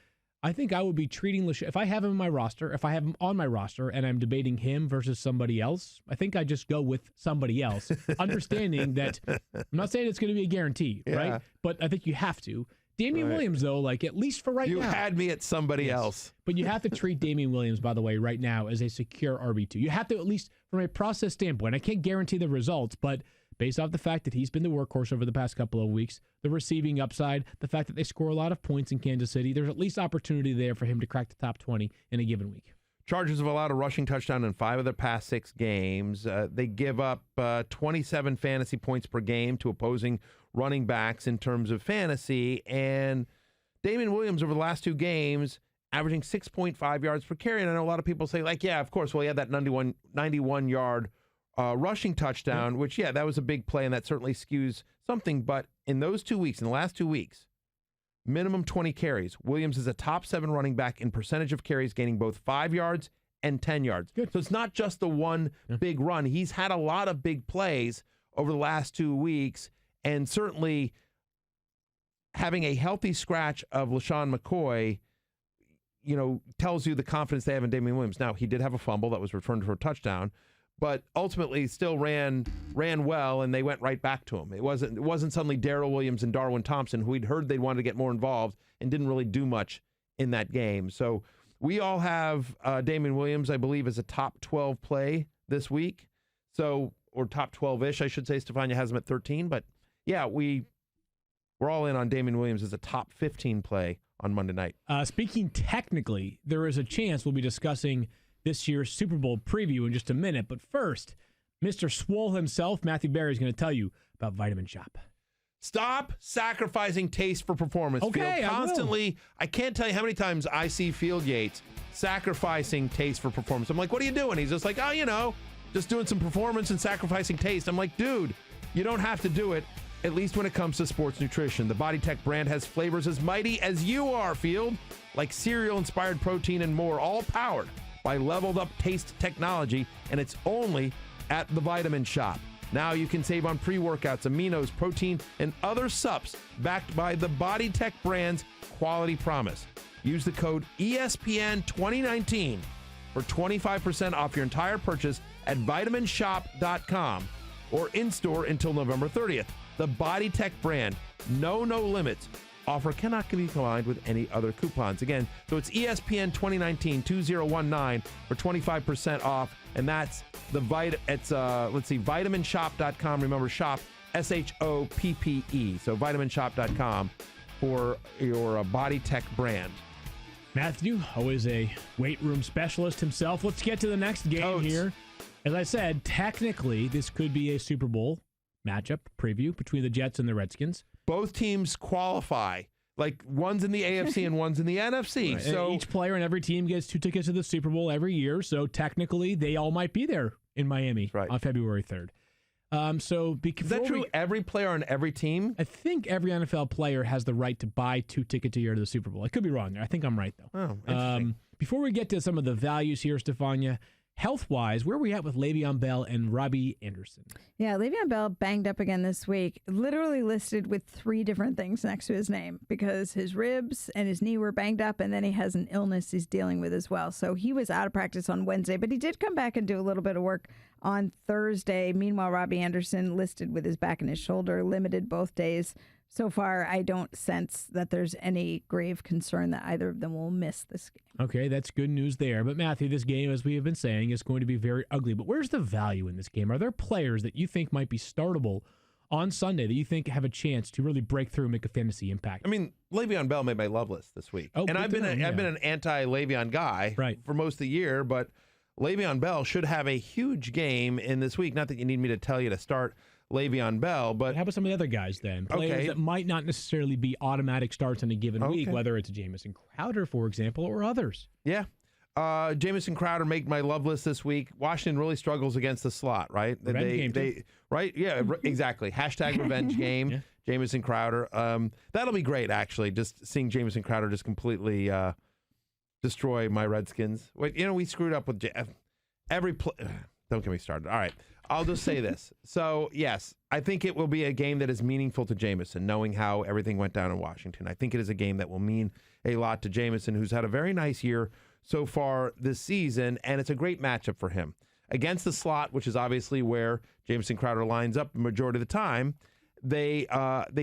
I think I would be treating LaShawn, if I have him in my roster, if I have him on my roster and I'm debating him versus somebody else, I think I just go with somebody else, understanding that I'm not saying it's going to be a guarantee, right? But I think you have to. Damian Williams, though, like at least for right now. You had me at somebody else. But you have to treat Damian Williams, by the way, right now as a secure RB2. You have to, at least from a process standpoint, I can't guarantee the results, but based off the fact that he's been the workhorse over the past couple of weeks, the receiving upside, the fact that they score a lot of points in Kansas City, there's at least opportunity there for him to crack the top 20 in a given week. Chargers have allowed a rushing touchdown in 5 of their past 6 games. They give up 27 fantasy points per game to opposing running backs in terms of fantasy. And Damian Williams over the last 2 games averaging 6.5 yards per carry. And I know a lot of people say, like, yeah, of course, well, he had that 91-yard rushing touchdown, which, that was a big play, and that certainly skews something. But in those 2 weeks, in the last 2 weeks, minimum 20 carries. Williams is a top 7 running back in percentage of carries, gaining both 5 yards and 10 yards. Good. So it's not just the one big run. He's had a lot of big plays over the last 2 weeks, and certainly having a healthy scratch of LaShawn McCoy, tells you the confidence they have in Damian Williams. Now, he did have a fumble that was returned for a touchdown, but ultimately still ran well, and they went right back to him. It wasn't suddenly Darrell Williams and Darwin Thompson, who we'd heard they wanted to get more involved and didn't really do much in that game. So we all have Damian Williams, I believe, as a top 12 play this week. So, or top 12-ish, I should say. Stephania has him at 13, but yeah, we're all in on Damian Williams as a top 15 play on Monday night. Speaking technically, there is a chance we'll be discussing this year's Super Bowl preview in just a minute. But first, Mr. Swole himself, Matthew Berry, is going to tell you about Vitamin Shop. Stop sacrificing taste for performance, Okay, Field. I will. Constantly, I can't tell you how many times I see Field Yates sacrificing taste for performance. I'm like, what are you doing? He's just like, just doing some performance and sacrificing taste. I'm like, dude, you don't have to do it, at least when it comes to sports nutrition. The Body Tech brand has flavors as mighty as you are, Field, like cereal-inspired protein and more, all powered by leveled-up taste technology, and it's only at the Vitamin Shop. Now you can save on pre-workouts, aminos, protein, and other sups backed by the Body Tech brand's quality promise. Use the code ESPN2019 for 25% off your entire purchase at vitaminshop.com or in-store until November 30th. The Body Tech brand, no limits. Offer cannot be combined with any other coupons. Again, so it's ESPN 2019 2019 for 25% off, and that's vitaminshop.com. Remember, shop SHOPPE. So vitaminshop.com for your Body Tech brand. Matthew, always a weight room specialist himself. Let's get to the next game here. As I said, technically, this could be a Super Bowl matchup preview between the Jets and the Redskins. Both teams qualify. Like, one's in the AFC and one's in the NFC. Right. So and each player in every team gets 2 tickets to the Super Bowl every year. So technically, they all might be there in Miami on February 3rd. Is that true? Every player on every team? I think every NFL player has the right to buy 2 tickets a year to the Super Bowl. I could be wrong there. I think I'm right, though. Oh, interesting. Before we get to some of the values here, Stephania, health-wise, where are we at with Le'Veon Bell and Robbie Anderson? Yeah, Le'Veon Bell banged up again this week, literally listed with 3 different things next to his name because his ribs and his knee were banged up, and then he has an illness he's dealing with as well. So he was out of practice on Wednesday, but he did come back and do a little bit of work on Thursday. Meanwhile, Robbie Anderson listed with his back and his shoulder, limited both days. So far, I don't sense that there's any grave concern that either of them will miss this game. Okay, that's good news there. But Matthew, this game, as we have been saying, is going to be very ugly. But where's the value in this game? Are there players that you think might be startable on Sunday that you think have a chance to really break through and make a fantasy impact? I mean, Le'Veon Bell made my love list this week. Oh, and I've been an anti-Le'Veon guy for most of the year, but Le'Veon Bell should have a huge game in this week. Not that you need me to tell you to start Le'Veon Bell, but how about some of the other guys then? Players that might not necessarily be automatic starts in a given week, whether it's Jamison Crowder, for example, or others. Yeah. Jamison Crowder made my love list this week. Washington really struggles against the slot, right? Revenge game, right? Yeah, exactly. Hashtag revenge game. Yeah. Jamison Crowder. That'll be great, actually, just seeing Jamison Crowder just completely destroy my Redskins. Wait, we screwed up with every play. Don't get me started. All right. I'll just say this. So, yes, I think it will be a game that is meaningful to Jamison, knowing how everything went down in Washington. I think it is a game that will mean a lot to Jamison, who's had a very nice year so far this season, and it's a great matchup for him. Against the slot, which is obviously where Jamison Crowder lines up the majority of the time, they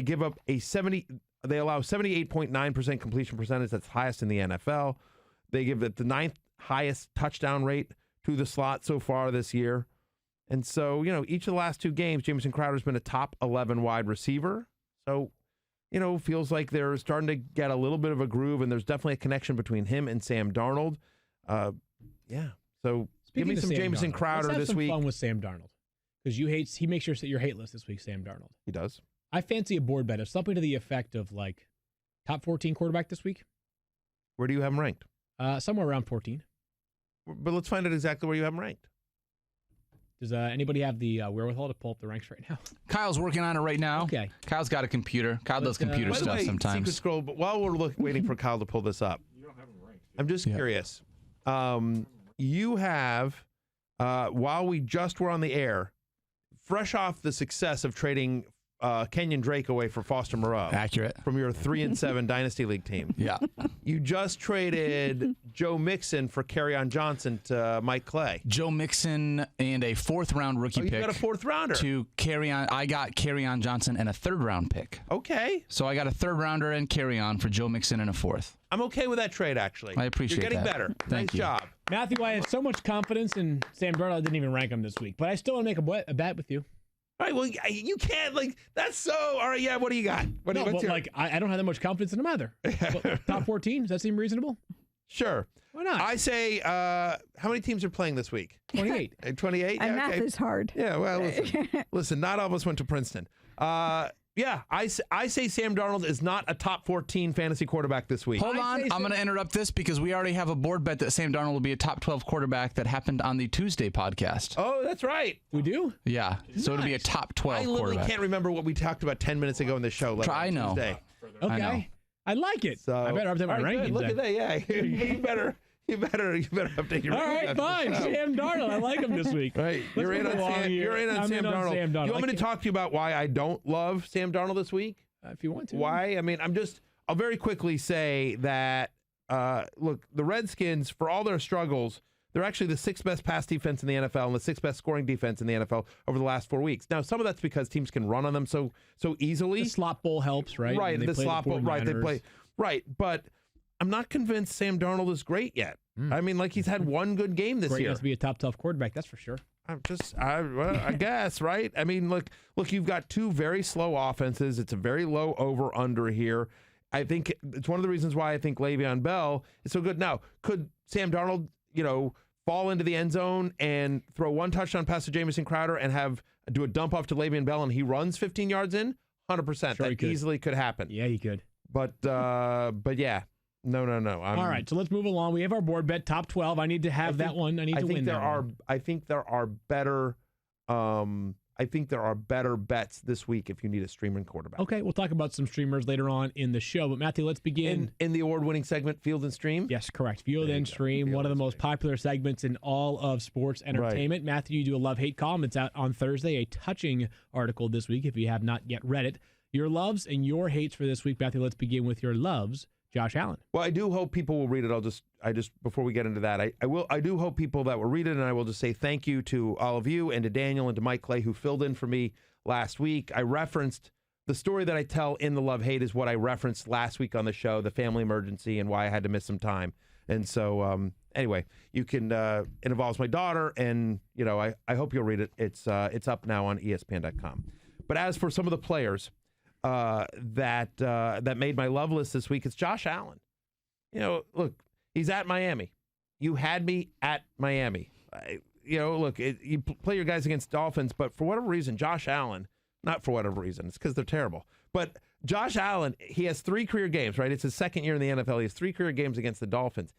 give up they allow 78.9% completion percentage. That's highest in the NFL. They give it the 9th highest touchdown rate to the slot so far this year. And so, each of the last 2 games, Jamison Crowder's been a top 11 wide receiver. So, feels like they're starting to get a little bit of a groove, and there's definitely a connection between him and Sam Darnold. Yeah. So, give me some Jamison Crowder this week. Let's have some fun with Sam Darnold. Because he makes your hate list this week, Sam Darnold. He does. I fancy a board bet of something to the effect of, like, top 14 quarterback this week. Where do you have him ranked? Somewhere around 14. But let's find out exactly where you have him ranked. Does anybody have the wherewithal to pull up the ranks right now? Kyle's working on it right now. Okay. Kyle's got a computer. Kyle does computer stuff sometimes. Secret scroll, but while we're waiting for Kyle to pull this up, you don't have him ranked. I'm just curious. You have, while we just were on the air, fresh off the success of trading Kenyan Drake away for Foster Moreau. Accurate. From your 3-7 Dynasty League team. Yeah. You just traded Joe Mixon for Kerryon Johnson to Mike Clay. Joe Mixon and a 4th-round rookie pick. You got a 4th rounder. To Kerryon. I got Kerryon Johnson and a 3rd-round pick. Okay. So I got a 3rd-rounder and Kerryon for Joe Mixon and a 4th. I'm okay with that trade, actually. I appreciate You're getting that. better. Thank nice you. job. Matthew, I had so much confidence in Sam Darnold, I didn't even rank him this week. But I still want to make a bet with you. All right, well, you can't, that's so, all right, yeah, what do you got? I don't have that much confidence in him either. Top 14, does that seem reasonable? Sure. Why not? I say, how many teams are playing this week? 28. 28? And math is hard. Yeah, well, listen, not all of us went to Princeton. Yeah, I say Sam Darnold is not a top 14 fantasy quarterback this week. Hold on. I'm going to interrupt this because we already have a board bet that Sam Darnold will be a top 12 quarterback that happened on the Tuesday podcast. Oh, that's right. We do? Yeah. So it'll be a top 12 I literally quarterback. can't remember what we talked about 10 minutes ago in the show. I know. Tuesday. Okay. I know. I like it. So, I better update my all right, rankings. good. Look then. at that. Yeah, you better update your All rankings. right, fine. Sam Darnold. I like him this week. Right. You're in on Sam Darnold. You want me to talk to you about why I don't love Sam Darnold this week? If you want to. Why? I mean, I'll very quickly say that, look, the Redskins, for all their struggles, they're actually the 6th best pass defense in the NFL and the 6th best scoring defense in the NFL over the last 4 weeks. Now, some of that's because teams can run on them so easily. The slop bowl helps, right? Right, And they the play slop bowl, right, they 49ers. play. Right, but I'm not convinced Sam Darnold is great yet. I mean, he's had one good game this Great year. has to be a top 12 quarterback, that's for sure. I guess, right? I mean, look, you've got 2 very slow offenses. It's a very low over-under here. I think it's one of the reasons why I think Le'Veon Bell is so good. Now, could Sam Darnold, fall into the end zone and throw 1 touchdown pass to Jamison Crowder and do a dump off to Le'Veon Bell and he runs 15 yards in? 100%. Sure, that easily could happen. Yeah, he could. But yeah. No. All right, so let's move along. We have our board bet, top 12. I need to have that one. I need to win that one. I think there are better bets this week if you need a streaming quarterback. Okay, we'll talk about some streamers later on in the show. But Matthew, let's begin. In the award-winning segment, Field and Stream? Yes, correct. Field and Stream, one of the most popular segments in all of sports entertainment. Right. Matthew, you do a love-hate column. It's out on Thursday, a touching article this week if you have not yet read it. Your loves and your hates for this week. Matthew, let's begin with your loves. Josh Allen. Well, I do hope people will read it. I just before we get into that, I do hope people that will read it, and I will just say thank you to all of you and to Daniel and to Mike Clay who filled in for me last week. I referenced the story that I tell in the Love Hate is what I referenced last week on the show, the family emergency and why I had to miss some time. And so anyway, you can it involves my daughter, and I hope you'll read it. It's up now on ESPN.com. But as for some of the players that made my love list this week, it's Josh Allen. Look, he's at Miami. You had me at Miami. Look, you play your guys against Dolphins, but for whatever reason, Josh Allen, not for whatever reason, it's because they're terrible. But Josh Allen, he has 3 career games, right? It's his 2nd year in the NFL. He has 3 career games against the Dolphins.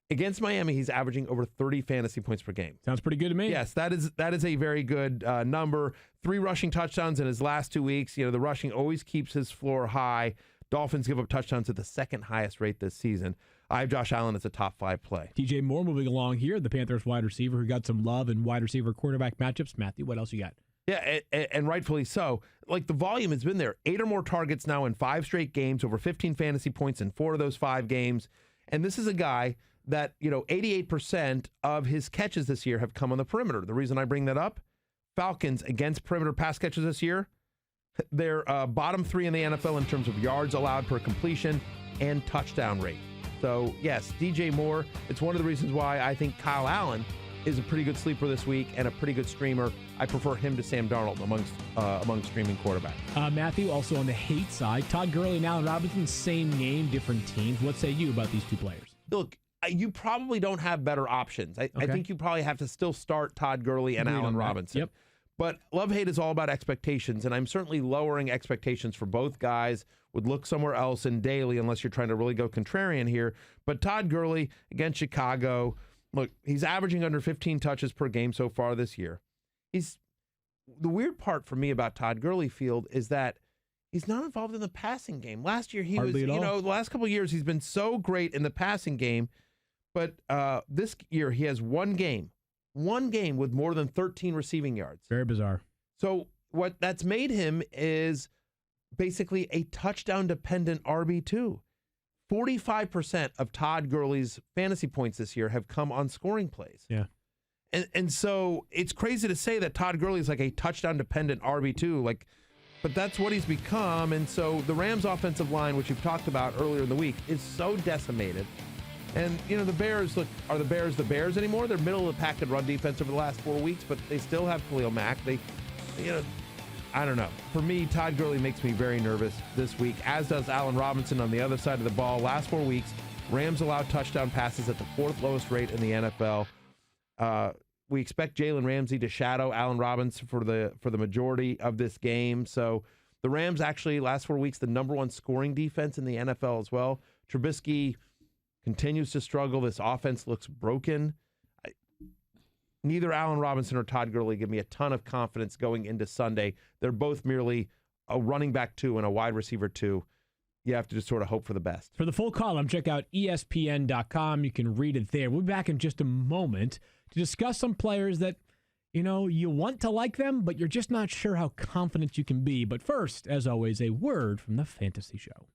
Against Miami, he's averaging over 30 fantasy points per game. Sounds pretty good to me. Yes, that is a very good number. 3 rushing touchdowns in his last 2 weeks. The rushing always keeps his floor high. Dolphins give up touchdowns at the 2nd highest rate this season. I have Josh Allen as a top 5 play. TJ Moore moving along here, the Panthers wide receiver who got some love in wide receiver quarterback matchups. Matthew, what else you got? Yeah, and rightfully so. The volume has been there. 8 or more targets now in 5 straight games, over 15 fantasy points in 4 of those 5 games. And this is a guy that, 88% of his catches this year have come on the perimeter. The reason I bring that up, Falcons against perimeter pass catches this year, they're bottom 3 in the NFL in terms of yards allowed per completion and touchdown rate. So, yes, DJ Moore, it's one of the reasons why I think Kyle Allen is a pretty good sleeper this week and a pretty good streamer. I prefer him to Sam Darnold among streaming quarterbacks. Matthew, also on the hate side, Todd Gurley and Allen Robinson, same name, different teams. What say you about these 2 players? Look, you probably don't have better options. I think you probably have to still start Todd Gurley and Allen Robinson. Yep. But love-hate is all about expectations, and I'm certainly lowering expectations for both guys. Would look somewhere else in daily unless you're trying to really go contrarian here. But Todd Gurley against Chicago, look, he's averaging under 15 touches per game so far this year. The weird part for me about Todd Gurley Field is that he's not involved in the passing game. Last year he Hardly was, the last couple of years he's been so great in the passing game. But this year he has one game with more than 13 receiving yards. Very bizarre. So what that's made him is basically a touchdown-dependent RB2. 45% of Todd Gurley's fantasy points this year have come on scoring plays. Yeah. And so it's crazy to say that Todd Gurley is like a touchdown-dependent RB2, but that's what he's become. And so the Rams' offensive line, which you've talked about earlier in the week, is so decimated. And, the Bears, are the Bears anymore? They're middle of the pack at run defense over the last 4 weeks, but they still have Khalil Mack. I don't know. For me, Todd Gurley makes me very nervous this week, as does Allen Robinson on the other side of the ball. Last 4 weeks, Rams allowed touchdown passes at the 4th lowest rate in the NFL. We expect Jalen Ramsey to shadow Allen Robinson for the majority of this game. So the Rams actually, last 4 weeks, the number 1 scoring defense in the NFL as well. Trubisky continues to struggle. This offense looks broken. Neither Allen Robinson or Todd Gurley give me a ton of confidence going into Sunday. They're both merely a running back 2 and a wide receiver 2. You have to just sort of hope for the best. For the full column, check out ESPN.com. You can read it there. We'll be back in just a moment to discuss some players that, you want to like them, but you're just not sure how confident you can be. But first, as always, a word from the Fantasy Show.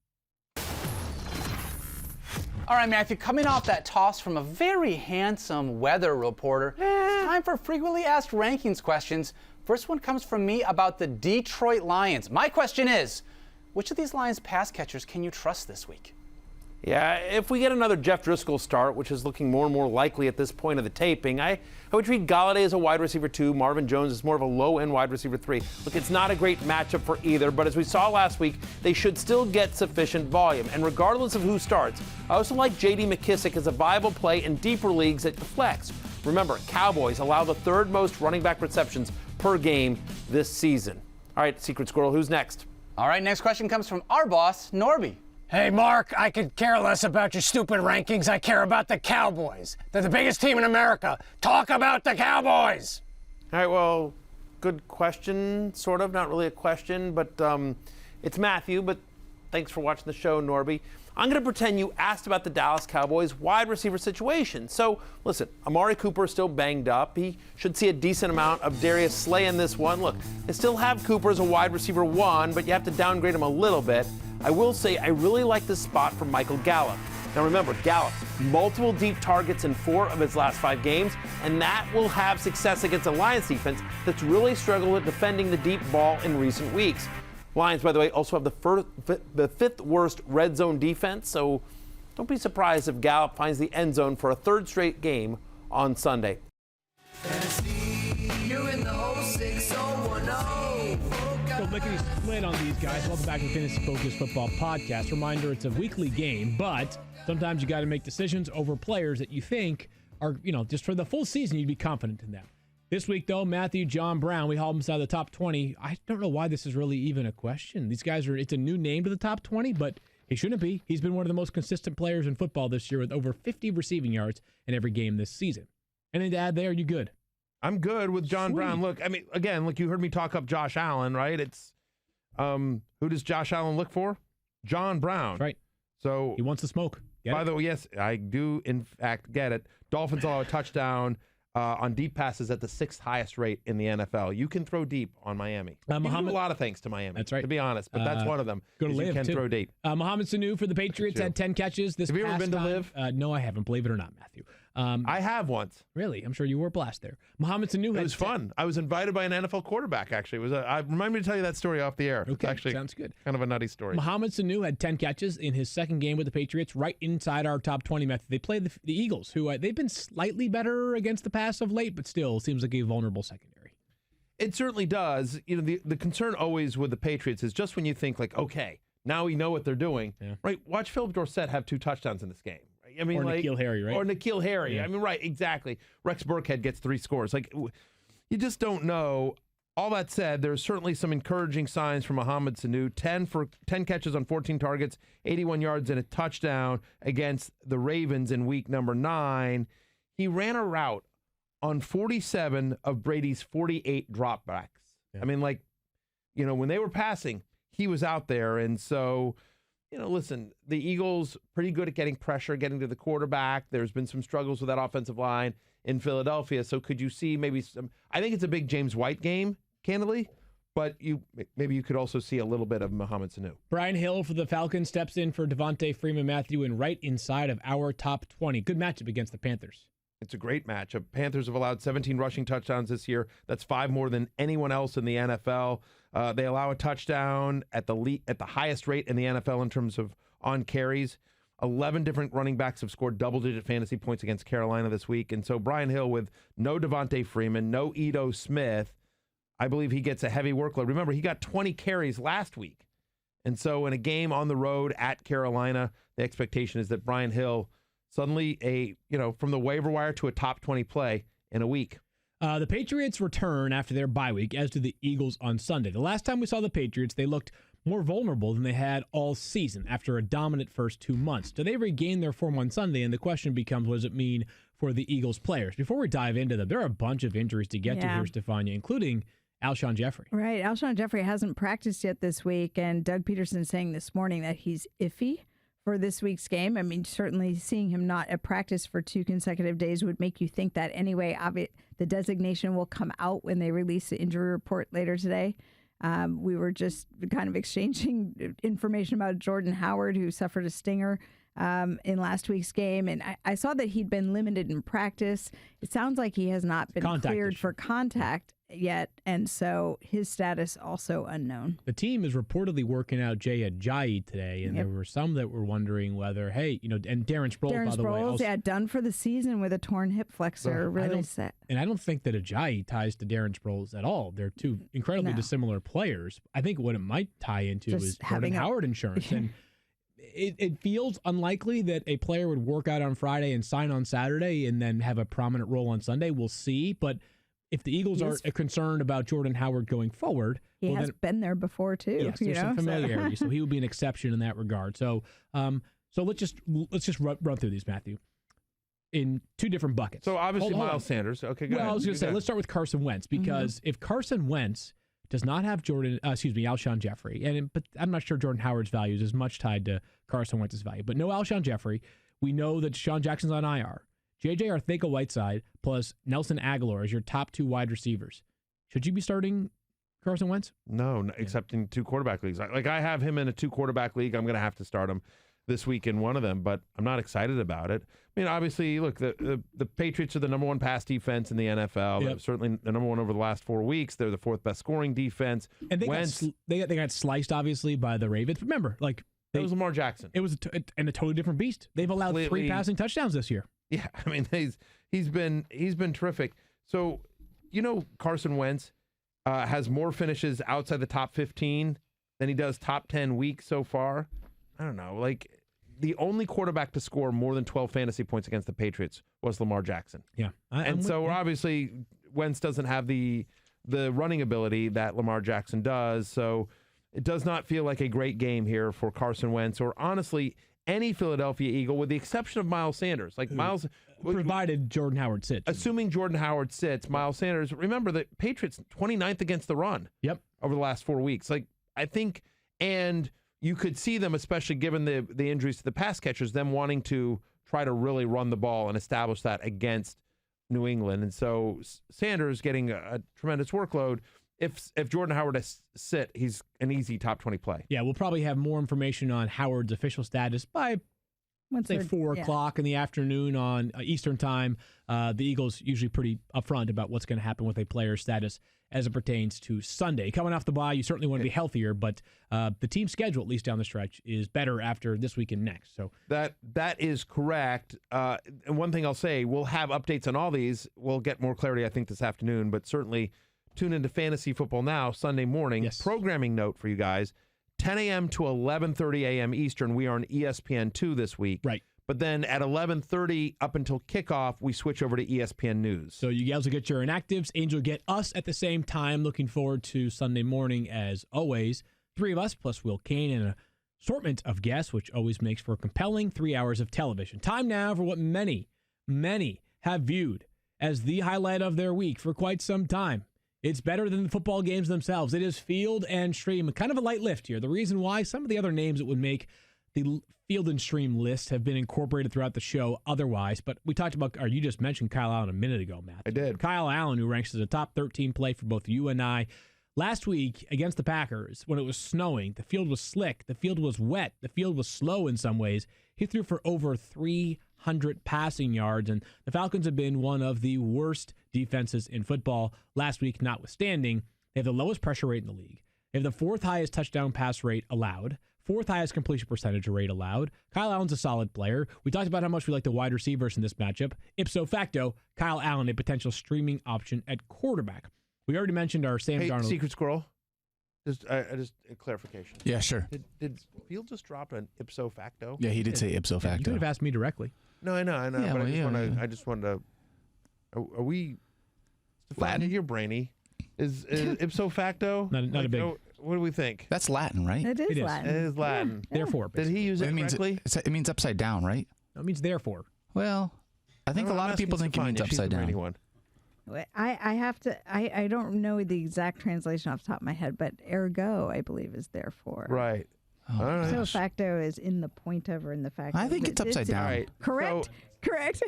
All right, Matthew, coming off that toss from a very handsome weather reporter, it's time for frequently asked rankings questions. First one comes from me about the Detroit Lions. My question is, which of these Lions pass catchers can you trust this week? Yeah, if we get another Jeff Driscoll start, which is looking more and more likely at this point of the taping, I would treat Galladay as a wide receiver 2. Marvin Jones is more of a low-end wide receiver 3. Look, it's not a great matchup for either, but as we saw last week, they should still get sufficient volume. And regardless of who starts, I also like J.D. McKissick as a viable play in deeper leagues at the flex. Remember, Cowboys allow the 3rd most running back receptions per game this season. All right, Secret Squirrel, who's next? All right, next question comes from our boss, Norby. Hey, Mark, I could care less about your stupid rankings. I care about the Cowboys. They're the biggest team in America. Talk about the Cowboys. All right, well, good question, sort of. Not really a question, but it's Matthew, but thanks for watching the show, Norby. I'm going to pretend you asked about the Dallas Cowboys wide receiver situation. So, listen, Amari Cooper is still banged up. He should see a decent amount of Darius Slay in this one. Look, they still have Cooper as a wide receiver 1, but you have to downgrade him a little bit. I will say I really like this spot for Michael Gallup. Now remember, Gallup, multiple deep targets in 4 of his last 5 games, and that will have success against a Lions defense that's really struggled with defending the deep ball in recent weeks. Lions, by the way, also have the 5th worst red zone defense, so don't be surprised if Gallup finds the end zone for a 3rd straight game on Sunday. You're in the whole 6010. So lickety split on these guys. Welcome back to the Fantasy Focus Football Podcast. Reminder, it's a weekly game, but sometimes you got to make decisions over players that you think are, just for the full season, you'd be confident in them. This week, though, Matthew, John Brown, we hauled them inside the top 20. I don't know why this is really even a question. These guys it's a new name to the top 20, but he shouldn't be. He's been one of the most consistent players in football this year with over 50 receiving yards in every game this season. Anything to add there? You good? I'm good with John Brown. Look, I mean, again, look, you heard me talk up Josh Allen, right? It's who does Josh Allen look for? John Brown. That's right. So he wants to smoke. By the way, yes, I do in fact get it. Dolphins allow a touchdown on deep passes at the 6th highest rate in the NFL. You can throw deep on Miami. You can do a lot of things to Miami. That's right. To be honest, but that's one of them. Go to Live, you can too. throw deep. Mohamed Sanu for the Patriots had 10 catches this past time. Have you ever been to Live? No, I haven't. Believe it or not, Matthew. I have once. Really? I'm sure you were a blast there. Mohamed Sanu. It was fun. I was invited by an NFL quarterback, actually. I remind me to tell you that story off the air. Okay, it's actually sounds good. Kind of a nutty story. Mohamed Sanu had 10 catches in his second game with the Patriots, right inside our top 20 method. They played the Eagles, who they've been slightly better against the pass of late, but still seems like a vulnerable secondary. It certainly does. The concern always with the Patriots is just when you think like, okay, now we know what they're doing, right? Watch Phillip Dorsett have 2 touchdowns in this game. I mean, or N'Keal Harry, right? Or N'Keal Harry. Yeah. I mean, right, exactly. Rex Burkhead gets 3 scores. Like, you just don't know. All that said, there's certainly some encouraging signs from Mohamed Sanu. 10 catches on 14 targets, 81 yards and a touchdown against the Ravens in week number 9. He ran a route on 47 of Brady's 48 dropbacks. Yeah. I mean, when they were passing, he was out there. And so, listen, the Eagles pretty good at getting pressure, getting to the quarterback. There's been some struggles with that offensive line in Philadelphia. So could you see maybe some? I think it's a big James White game, candidly. but maybe you could also see a little bit of Mohamed Sanu. Brian Hill for the Falcons steps in for Devontae Freeman Matthew and right inside of our top 20. Good matchup against the Panthers. It's a great matchup. Panthers have allowed 17 rushing touchdowns this year. That's 5 more than anyone else in the NFL. They allow a touchdown at the highest rate in the NFL in terms of on carries. 11 different running backs have scored double-digit fantasy points against Carolina this week. And so Brian Hill with no Devontae Freeman, no Ito Smith, I believe he gets a heavy workload. Remember, he got 20 carries last week. And so in a game on the road at Carolina, the expectation is that Brian Hill suddenly from the waiver wire to a top 20 play in a week. The Patriots return after their bye week, as do the Eagles on Sunday. The last time we saw the Patriots, they looked more vulnerable than they had all season after a dominant first 2 months. Do they regain their form on Sunday? And the question becomes, what does it mean for the Eagles players? Before we dive into them, there are a bunch of injuries to get to here, Stephania, including Alshon Jeffrey. Right. Alshon Jeffrey hasn't practiced yet this week, and Doug Peterson saying this morning that he's iffy for this week's game. I mean, certainly seeing him not at practice for 2 consecutive days would make you think that anyway. The designation will come out when they release the injury report later today. We were just kind of exchanging information about Jordan Howard, who suffered a stinger in last week's game. And I saw that he'd been limited in practice. It sounds like he has not been cleared for contact yet, and so his status also unknown. The team is reportedly working out Jay Ajayi today, and there were some that were wondering whether, and Darren Sproles, by the way. Also, done for the season with a torn hip flexor, really set. And I don't think that Ajayi ties to Darren Sproles at all. They're two incredibly dissimilar players. I think what it might tie into is Jordan Howard insurance. And it feels unlikely that a player would work out on Friday and sign on Saturday and then have a prominent role on Sunday. We'll see, but if the Eagles are concerned about Jordan Howard going forward, he has been there before too. Yes, there's some familiarity, so he would be an exception in that regard. So, let's just run through these, Matthew, in 2 different buckets. So obviously Miles Sanders. Okay, good. Well, I was going to say, let's start with Carson Wentz, because if Carson Wentz does not have Alshon Jeffrey, but I'm not sure Jordan Howard's value is as much tied to Carson Wentz's value, but no Alshon Jeffrey. We know that Sean Jackson's on IR. J.J. Arthega-Whiteside plus Nelson Aguilar as your top 2 wide receivers. Should you be starting Carson Wentz? No, except in 2 quarterback leagues. I have him in a 2 quarterback league. I'm going to have to start him this week in one of them, but I'm not excited about it. I mean, obviously, look, the Patriots are the number 1 pass defense in the NFL. They're certainly the number 1 over the last 4 weeks. They're the 4th best scoring defense. And they got sliced, obvioly, by the Ravens. Remember, it was Lamar Jackson. It was a totally different beast. They've allowed 3 passing touchdowns this year. Yeah, I mean, he's been terrific. So, Carson Wentz has more finishes outside the top 15 than he does top 10 weeks so far. I don't know. The only quarterback to score more than 12 fantasy points against the Patriots was Lamar Jackson. Yeah. Obviously Wentz doesn't have the running ability that Lamar Jackson does. So it does not feel like a great game here for Carson Wentz, or honestly any Philadelphia Eagle, with the exception of Miles Sanders. Miles, provided Jordan Howard sits. Assuming Jordan Howard sits, Miles Sanders, remember the Patriots 29th against the run. Yep. Over the last 4 weeks. I think, and you could see them, especially given the injuries to the pass catchers, them wanting to try to really run the ball and establish that against New England. And so Sanders getting a tremendous workload. If Jordan Howard is sit, he's an easy top 20 play. Yeah, we'll probably have more information on Howard's official status by, let's say, 4 o'clock in the afternoon on Eastern time. The Eagles usually pretty upfront about what's going to happen with a player's status as it pertains to Sunday. Coming off the bye, you certainly want to be healthier, but the team schedule, at least down the stretch, is better after this week and next. So that is correct. And one thing I'll say, we'll have updates on all these. We'll get more clarity, I think, this afternoon, but certainly tune into Fantasy Football Now Sunday morning. Yes. Programming note for you guys, 10 a.m. to 11:30 a.m. Eastern. We are on ESPN2 this week. Right. But then at 11:30 up until kickoff, we switch over to ESPN News. So you guys will get your inactives. Angel will get us at the same time. Looking forward to Sunday morning as always. 3 of us plus Will Kane and an assortment of guests, which always makes for a compelling 3 hours of television. Time now for what many have viewed as the highlight of their week for quite some time. It's better than the football games themselves. It is Field and Stream. Kind of a light lift here. The reason why, some of the other names that would make the Field and Stream list have been incorporated throughout the show otherwise. But we talked about, or you just mentioned Kyle Allen a minute ago, Matt. I did. Kyle Allen, who ranks as a top 13 play for both you and I. Last week against the Packers, when it was snowing, the field was slick, the field was wet, the field was slow in some ways. He threw for over 300 passing yards, and the Falcons have been one of the worst defenses in football. Last week, notwithstanding, they have the lowest pressure rate in the league. They have the fourth highest touchdown pass rate allowed, fourth highest completion percentage rate allowed. Kyle Allen's a solid player. We talked about how much we like the wide receivers in this matchup. Ipso facto, Kyle Allen, a potential streaming option at quarterback. We already mentioned our Sam Darnold. Secret Squirrel. Just a clarification. Yeah, sure. Did Field just drop an ipso facto? Yeah, he did say ipso facto. You could have asked me directly. No, I know. Yeah, but well, I just wanted to. Are we? Latin? You're brainy. Is ipso facto? Not a big. What do we think? That's Latin, right? It is Latin. It is Latin. Yeah. Therefore. Did he use it correctly? It means upside down, right? No, it means therefore. Well, I think a lot of people think it means upside down. I have to. I don't know the exact translation off the top of my head, but ergo, I believe, is therefore. Right. Oh, All right. So facto is in the point of or in the fact. I think it's upside down. Right. Correct. So- Correct.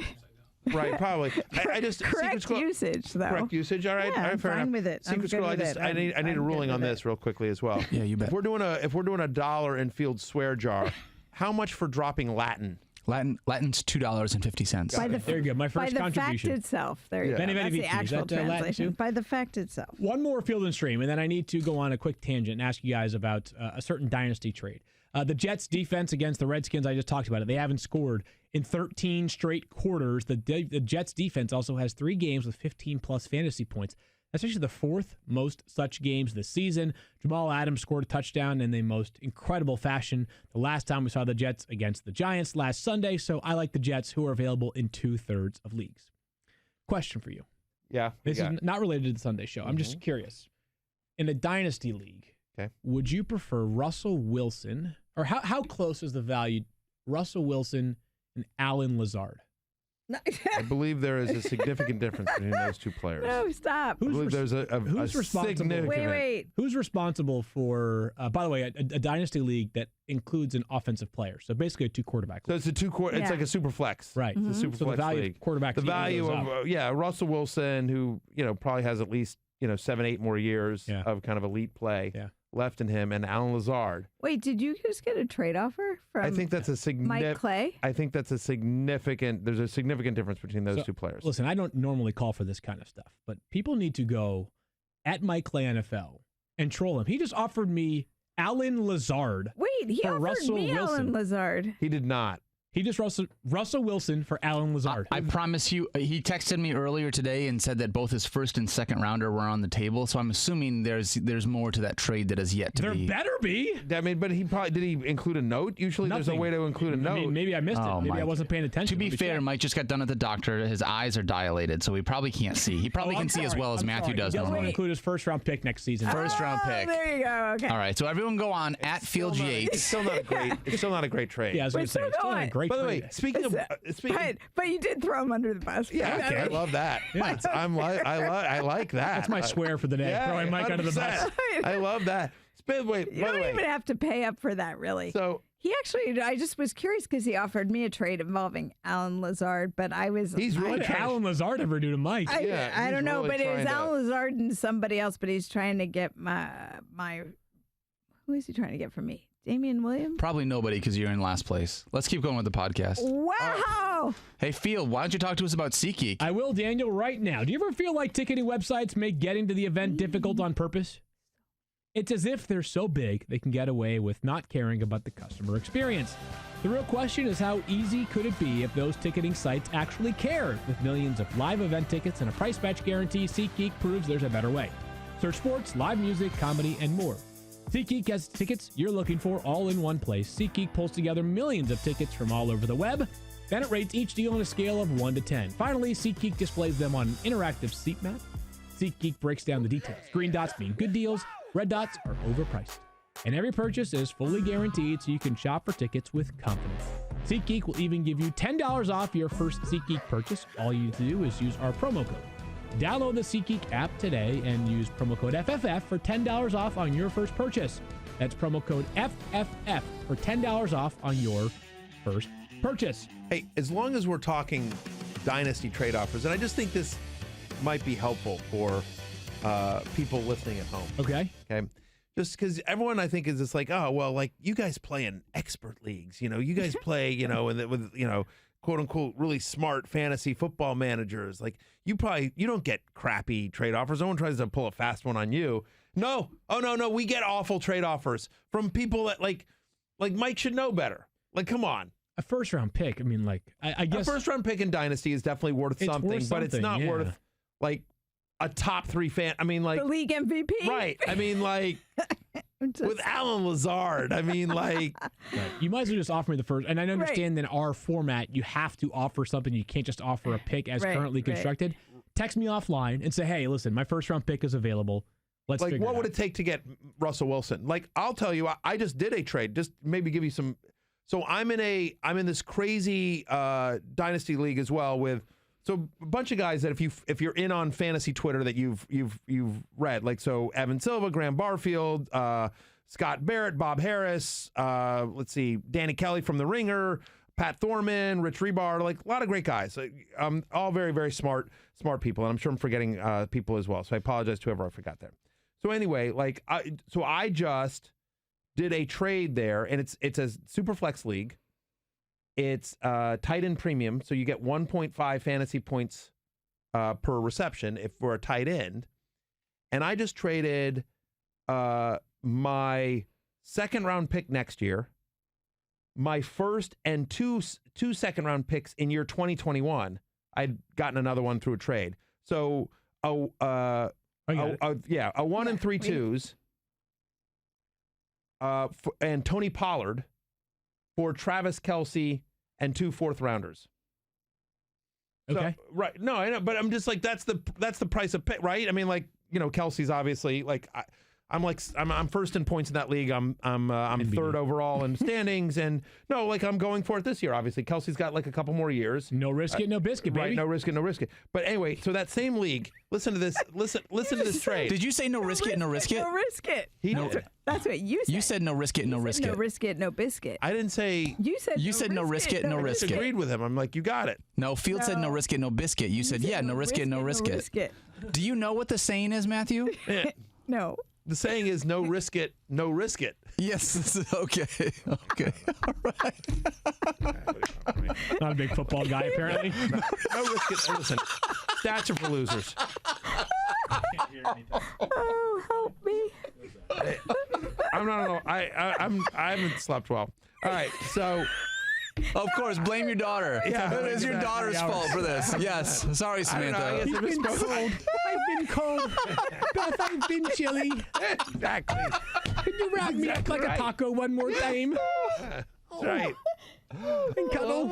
Right, probably. I just Correct usage, though. Correct usage. All right, Yeah, all right, I'm fair fine enough. with it. I'm Secret good Squirrel. with it. I need I'm a good ruling with on it. this real quickly as well. Yeah, you bet. If we're doing a dollar in Field swear jar, how much for dropping Latin? Latin's $2.50. There you go. My first by the contribution. fact itself. There you go. Bene That's the Benedicti. Is actual that, Latin translation. too? By the fact itself. One more Field and Stream, and then I need to go on a quick tangent and ask you guys about a certain dynasty trade. The Jets' defense against the Redskins, I just talked about it. They haven't scored in 13 straight quarters. The Jets' defense also has 3 games with 15-plus fantasy points. That's actually the 4th most such games this season. Jamal Adams scored a touchdown in the most incredible fashion the last time we saw the Jets against the Giants last Sunday, so I like the Jets, who are available in 2/3 of leagues. Question for you. Yeah. This is not related to the Sunday show. I'm just curious. In a dynasty league, would you prefer Russell Wilson, or how close is the value Russell Wilson and Alan Lazard? I believe there is a significant difference between those two players. No, stop. I believe there's a Who's responsible? significant. Wait. Who's responsible for? By the way, a dynasty league that includes an offensive player, so basically a 2-quarterback. So it's a It's Yeah. like a super flex. Right. It's a super So the flex value league. of quarterback. The value of Russell Wilson, who probably has at least 7-8 more years of kind of elite play left in him, and Alan Lazard. Wait, did you just get a trade offer from I think that's a Mike significant. Clay? I think that's a significant. There's a significant difference between those two players. Listen, I don't normally call for this kind of stuff, but people need to go at Mike Clay NFL and troll him. He just offered me Alan Lazard. Wait, he for offered Russell me Wilson. Alan Lazard. He did not. He just Russell Wilson for Alan Lazard. I promise you, he texted me earlier today and said that both his first and second rounder were on the table. So I'm assuming there's more to that trade that is yet to There be. better be. I mean, but did he include a note? Usually there's a way to include a note. I mean, maybe I missed it. Maybe I Mike. wasn't paying attention. To be fair, Mike just got done at the doctor. His eyes are dilated, so he probably can't see. He probably can see as well as Matthew does He doesn't want to normally. include his first round pick next season. First round pick. There you go. Okay. All right, so everyone go on at Field It's Yates. still not a great. It's still not a great trade. Yeah, I was going to say, so it's still do not a I. great By the way, trade. speaking of, But you did throw him under the bus. yeah, Okay. I love that. I like that. That's my swear for the day. Yeah, Throwing Mike under the bus. 100%. I love that. Wait, You by the don't way, even have to pay up for that, really. so He actually, I just was curious because he offered me a trade involving Alan Lazard, but I was. he's really What did trying. Alan Lazard ever do to Mike? I he's don't know, really but it was trying to- Alan Lazard and somebody else, but he's trying to get my. Who is he trying to get from me? Damian Williams? Probably nobody because you're in last place. Let's keep going with the podcast. Wow! Hey, Field, why don't you talk to us about SeatGeek? I will, Daniel, right now. Do you ever feel like ticketing websites make getting to the event difficult on purpose? It's as if they're so big they can get away with not caring about the customer experience. The real question is, how easy could it be if those ticketing sites actually cared? With millions of live event tickets and a price match guarantee, SeatGeek proves there's a better way. Search sports, live music, comedy, and more. SeatGeek has tickets you're looking for all in one place. SeatGeek pulls together millions of tickets from all over the web. Then it rates each deal on a scale of 1 to 10. Finally, SeatGeek displays them on an interactive seat map. SeatGeek breaks down the details. Green dots mean good deals. Red dots are overpriced. And every purchase is fully guaranteed, so you can shop for tickets with confidence. SeatGeek will even give you $10 off your first SeatGeek purchase. All you need to do is use our promo code. Download the SeatGeek app today and use promo code FFF for $10 off on your first purchase. That's promo code FFF for $10 off on your first purchase. Hey, as long as we're talking dynasty trade offers, and I just think this might be helpful for people listening at home. Okay. Okay. Just because everyone, I think, is just like, oh, well, like, you guys play in expert leagues. You guys play, with quote unquote, really smart fantasy football managers. Like, you don't get crappy trade offers. No one tries to pull a fast one on you. No. Oh, no. We get awful trade offers from people that, like Mike should know better. Like, come on. A first-round pick. I mean, like, I guess. A first-round pick in Dynasty is definitely worth something, but it's not worth, like, a top 3 fan. I mean, like. The league MVP. Right. I mean, like. With Alan Lazard, I mean, like. Right. You might as well just offer me the first. And I understand that in our format, you have to offer something. You can't just offer a pick as currently constructed. Text me offline and say, hey, listen, my first-round pick is available. Let's figure it out. What would it take to get Russell Wilson? Like, I'll tell you, I just did a trade. Just maybe give you some. So I'm in this crazy dynasty league as well with a bunch of guys that if you're in on fantasy Twitter that you've read, like, so Evan Silva, Graham Barfield, Scott Barrett, Bob Harris, let's see, Danny Kelly from The Ringer, Pat Thorman, Rich Rebar, like a lot of great guys. All very, very smart people, and I'm sure I'm forgetting people as well. So I apologize to whoever I forgot there. So anyway, I just did a trade there, and it's a super flex league. It's tight end premium, so you get 1.5 fantasy points per reception if we're a tight end. And I just traded my second round pick next year, my first and two second round picks in year 2021. I'd gotten another one through a trade. So a 1 and 3 twos. And Tony Pollard for Travis Kelce and 2 4th-rounders. Okay. So, right. No, I know, but I'm just like, that's the price of pick, right? I mean, like, Kelce's obviously like, I'm first in points in that league. I'm third overall in standings, and I'm going for it this year. Obviously, Kelce's got like a couple more years. No risk it, no biscuit, baby. Right, no risk it, no risk it. But anyway, so that same league. Listen to this. Listen to this trade. Did you say no risk it, no risk it? No risk it. He did. That's what you said. You said no risk it, no risk it. No risk it, no biscuit. I didn't say. You said no risk it, no I risk it. agreed with him. I'm like, you got it. No, Field said no risk it, no biscuit. You said no risk it, no risk it. Do you know what the saying is, Matthew? No. The saying is no risk it, no risk it. Yes. Okay. All right. Not a big football guy, apparently. No risk it. Listen, stats are for losers. Oh, help me. I haven't slept well. All right, so. Of course, blame your daughter. Yeah, it is your daughter's fault for this. Yes. Sorry, Samantha. I've been cold. I've been cold. Beth, I've been chilly. Exactly. Can you wrap me up like a taco one more time? That's right. And cuddle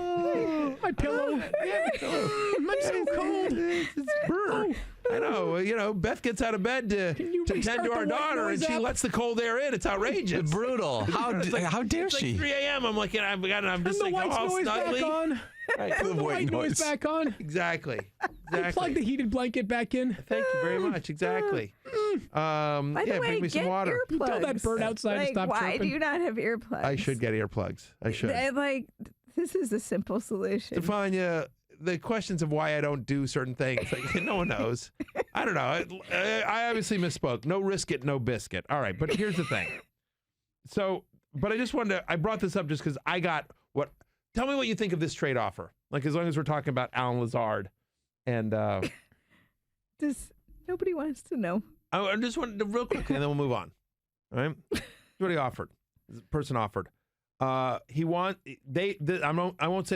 my pillow. I'm so cold. It's burr. I know. Beth gets out of bed to tend to our daughter, and she lets the cold air in. It's outrageous. Brutal. How dare she? Like 3 a.m. I'm like, I'm just like, white all noise snuggly. back on. Right. The white noise back on. Exactly. Plug the heated blanket back in. Thank you very much. Exactly. By the way, bring me some water. Earplugs. Tell that bird outside to stop why chirping. do you not have earplugs? I should get earplugs. I should. This is a simple solution. Stephania, the questions of why I don't do certain things, like, no one knows. I don't know. I obviously misspoke. No risk it, no biscuit. All right, but here's the thing. So, but I just wanted to, I brought this up just because I got what, tell me what you think of this trade offer. Like, as long as we're talking about Alan Lazard and. Nobody wants to know. I just wanted to real quick, and then we'll move on. All right? Here's what he offered. This person offered. I won't say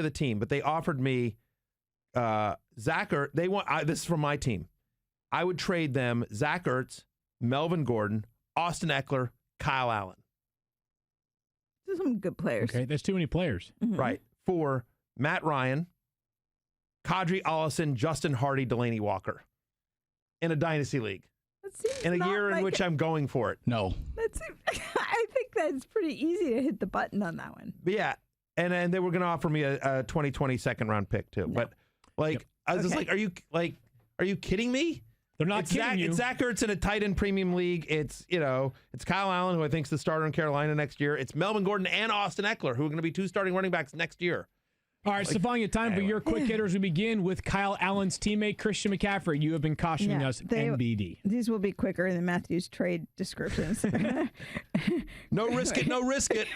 the team, but they offered me Zach Ertz. This is from my team. I would trade them Zach Ertz, Melvin Gordon, Austin Eckler, Kyle Allen. Those are some good players. Okay, that's too many players. Mm-hmm. Right. For Matt Ryan, Kadri Ollison, Justin Hardy, Delaney Walker. In a dynasty league. In a year in which I'm going for it. No. I think that's pretty easy to hit the button on that one. But yeah. And then they were going to offer me a 2020 second round pick too. No. But I was just like, are you kidding me? They're not kidding you. It's Zach Ertz in a tight end premium league. It's Kyle Allen, who I think is the starter in Carolina next year. It's Melvin Gordon and Austin Eckler, who are going to be 2 starting running backs next year. All right, Stephania, time for your quick hitters. We begin with Kyle Allen's teammate, Christian McCaffrey. You have been cautioning us, NBD. These will be quicker than Matthew's trade descriptions. No risk it, no risk it.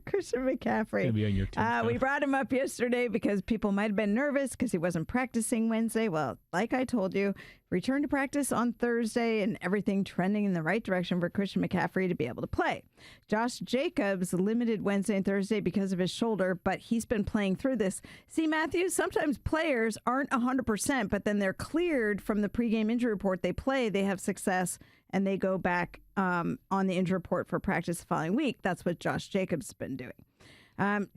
Christian McCaffrey. Gonna be on your team, We brought him up yesterday because people might have been nervous because he wasn't practicing Wednesday. Well, like I told you, returned to practice on Thursday and everything trending in the right direction for Christian McCaffrey to be able to play. Josh Jacobs limited Wednesday and Thursday because of his shoulder, but he's been playing through this. See, Matthew, sometimes players aren't 100%, but then they're cleared from the pregame injury report. They play, they have success, and they go back on the injury report for practice the following week. That's what Josh Jacobs has been doing.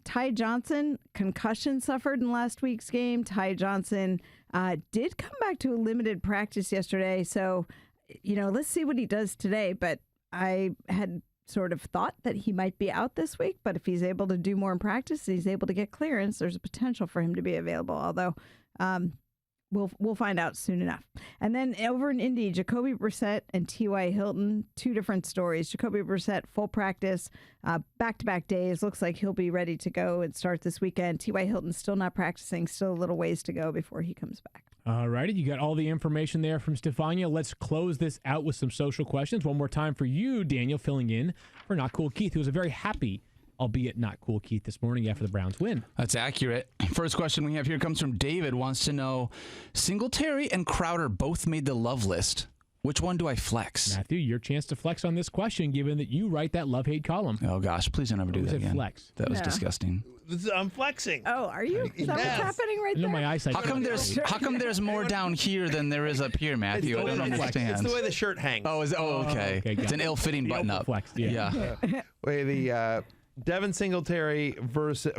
Ty Johnson, concussion suffered in last week's game. Ty Johnson did come back to a limited practice yesterday. So, let's see what he does today. But I had sort of thought that he might be out this week. But if he's able to do more in practice, he's able to get clearance, there's a potential for him to be available. Although we'll find out soon enough. And then over in Indy, Jacoby Brissett and T.Y. Hilton, two different stories. Jacoby Brissett, full practice, back-to-back days. Looks like he'll be ready to go and start this weekend. T.Y. Hilton still not practicing, still a little ways to go before he comes back. All righty, you got all the information there from Stephania. Let's close this out with some social questions. One more time for you, Daniel, filling in for Not Cool Keith, who was a very happy, albeit not cool Keith, this morning after the Browns win. That's accurate. First question we have here comes from David. Wants to know, Singletary and Crowder both made the love list. Which one do I flex? Matthew, your chance to flex on this question, given that you write that love-hate column. Oh, gosh. Please don't ever do that again. Flex. That was disgusting. I'm flexing. Oh, are you? Is that what's happening right there? My eyesight. How come there's more down here than there is up here, Matthew? I don't understand. It's the way the shirt hangs. Okay. It's an ill-fitting button-up. Flex, yeah. Wait, the Devin Singletary versus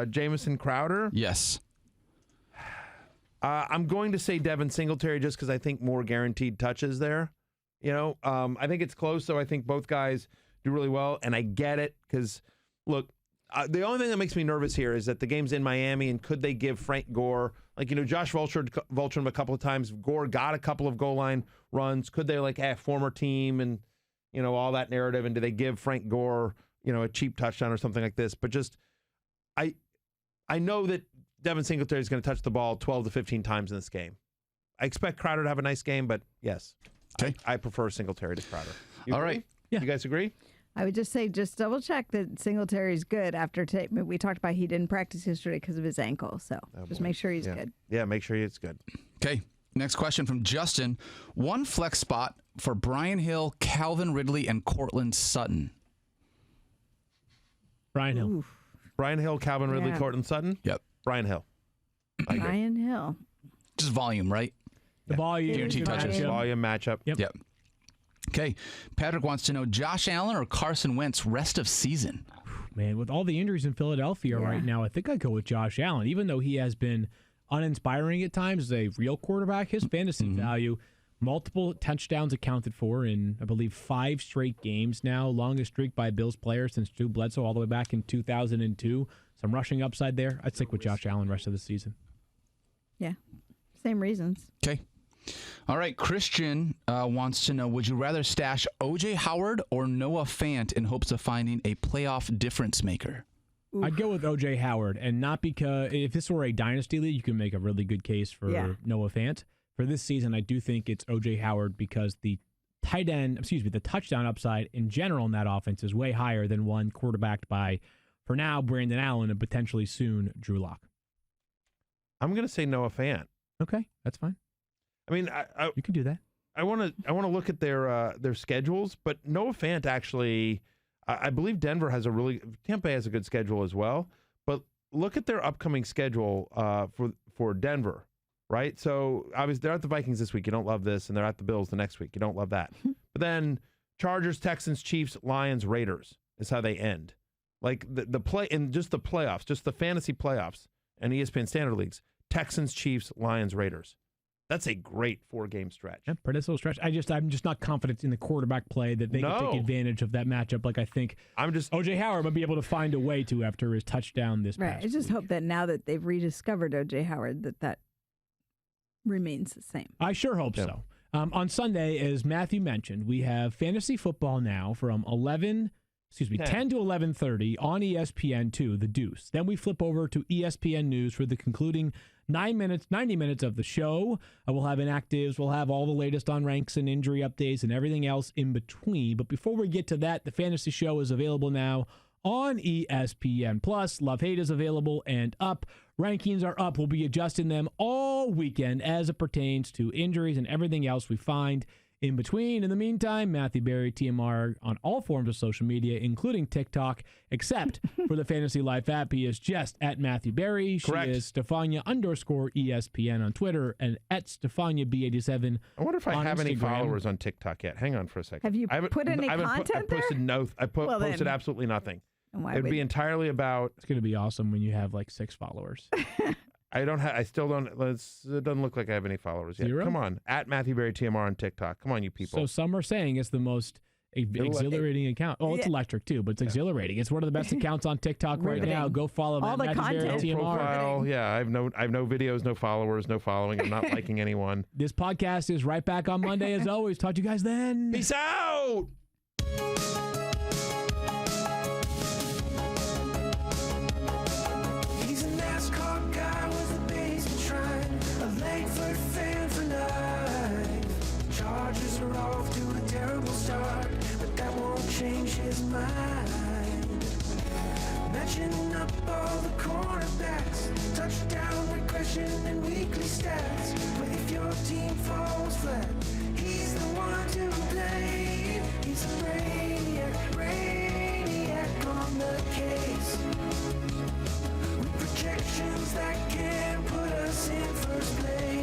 Jamison Crowder? Yes. I'm going to say Devin Singletary just because I think more guaranteed touches there. I think it's close, though. I think both guys do really well, and I get it because, look, the only thing that makes me nervous here is that the game's in Miami, and could they give Frank Gore, Josh vultured him a couple of times. Gore got a couple of goal line runs. Could they, former team and, all that narrative, and do they give Frank Gore, a cheap touchdown or something like this? But just, I know that Devin Singletary is going to touch the ball 12 to 15 times in this game. I expect Crowder to have a nice game, but yes, okay. I prefer Singletary to Crowder. All right. Yeah. You guys agree? I would just say, just double check that Singletary's good after today. We talked about he didn't practice yesterday because of his ankle. So just make sure he's good. Yeah, make sure he's good. Okay. Next question from Justin. One flex spot for Brian Hill, Calvin Ridley, and Cortland Sutton. Brian Hill. Oof. Brian Hill, Calvin Ridley, Cortland Sutton? Yep. Brian Hill. Brian Hill. Just volume, right? The volume. Guaranteed touches. Volume matchup. Yep. Okay. Patrick wants to know Josh Allen or Carson Wentz rest of season. Man, with all the injuries in Philadelphia right now, I think I'd go with Josh Allen. Even though he has been uninspiring at times as a real quarterback, his fantasy value, multiple touchdowns accounted for in, I believe, 5 straight games now. Longest streak by a Bills player since Drew Bledsoe all the way back in 2002. Some rushing upside there. I'd stick with Josh Allen rest of the season. Yeah. Same reasons. Okay. All right. Christian wants to know, would you rather stash O.J. Howard or Noah Fant in hopes of finding a playoff difference maker? Oof. I'd go with O.J. Howard, and not because if this were a dynasty league, you can make a really good case for Noah Fant. For this season, I do think it's O.J. Howard because the touchdown upside in general in that offense is way higher than one quarterbacked by, for now, Brandon Allen and potentially soon Drew Lock. I'm going to say Noah Fant. Okay, that's fine. I mean, you can do that. I want to look at their schedules, but Noah Fant actually, I believe Tampa Bay has a good schedule as well. But look at their upcoming schedule for Denver, right? So obviously they're at the Vikings this week. You don't love this, and they're at the Bills the next week. You don't love that. But then Chargers, Texans, Chiefs, Lions, Raiders is how they end. Like the play in just the playoffs, just the fantasy playoffs and ESPN standard leagues. Texans, Chiefs, Lions, Raiders. That's a great 4-game stretch. Yeah, pretty little stretch. I'm just not confident in the quarterback play that they can take advantage of that matchup. Like I think O.J. Howard might be able to find a way to after his touchdown this past I just week. hope that now that they've rediscovered O.J. Howard, that remains the same. I sure hope so. On Sunday, as Matthew mentioned, we have fantasy football now from 11 10 to 11:30 on ESPN2, The Deuce. Then we flip over to ESPN News for the concluding 90 minutes of the show. We'll have inactives. We'll have all the latest on ranks and injury updates and everything else in between. But before we get to that, the fantasy show is available now on ESPN Plus. Love Hate is available and up. Rankings are up. We'll be adjusting them all weekend as it pertains to injuries and everything else we find in between. In the meantime, Matthew Berry, TMR, on all forms of social media, including TikTok, except for the Fantasy Life app. He is just at Matthew Berry. Correct. She is Stephania_ESPN on Twitter and at StephaniaB87. I wonder if I on have any Instagram. followers on TikTok yet. Hang on for a second. Have you put any content I posted there? posted absolutely nothing. Why It'd would be you? entirely about. It's going to be awesome when you have like 6 followers. I still don't. It doesn't look like I have any followers yet. 0? Come on, at Matthew Berry TMR on TikTok. Come on, you people. So some are saying it's the most exhilarating account. Oh, it's electric too, but it's exhilarating. It's one of the best accounts on TikTok right Riveting. now. Go follow All the Matthew Berry content. TMR. Profile. Yeah, I have no videos, no followers, no following. I'm not liking anyone. This podcast is right back on Monday as always. Talk to you guys then. Peace out. He's a NASCAR guy with a basement shrine, a Langford fan for life. Chargers are off to a terrible start, but that won't change his mind. Matching up all the cornerbacks, touchdown regression and weekly stats. But if your team falls flat, he's the one to blame. He's a brainiac on the case. With projections that can put us in first place.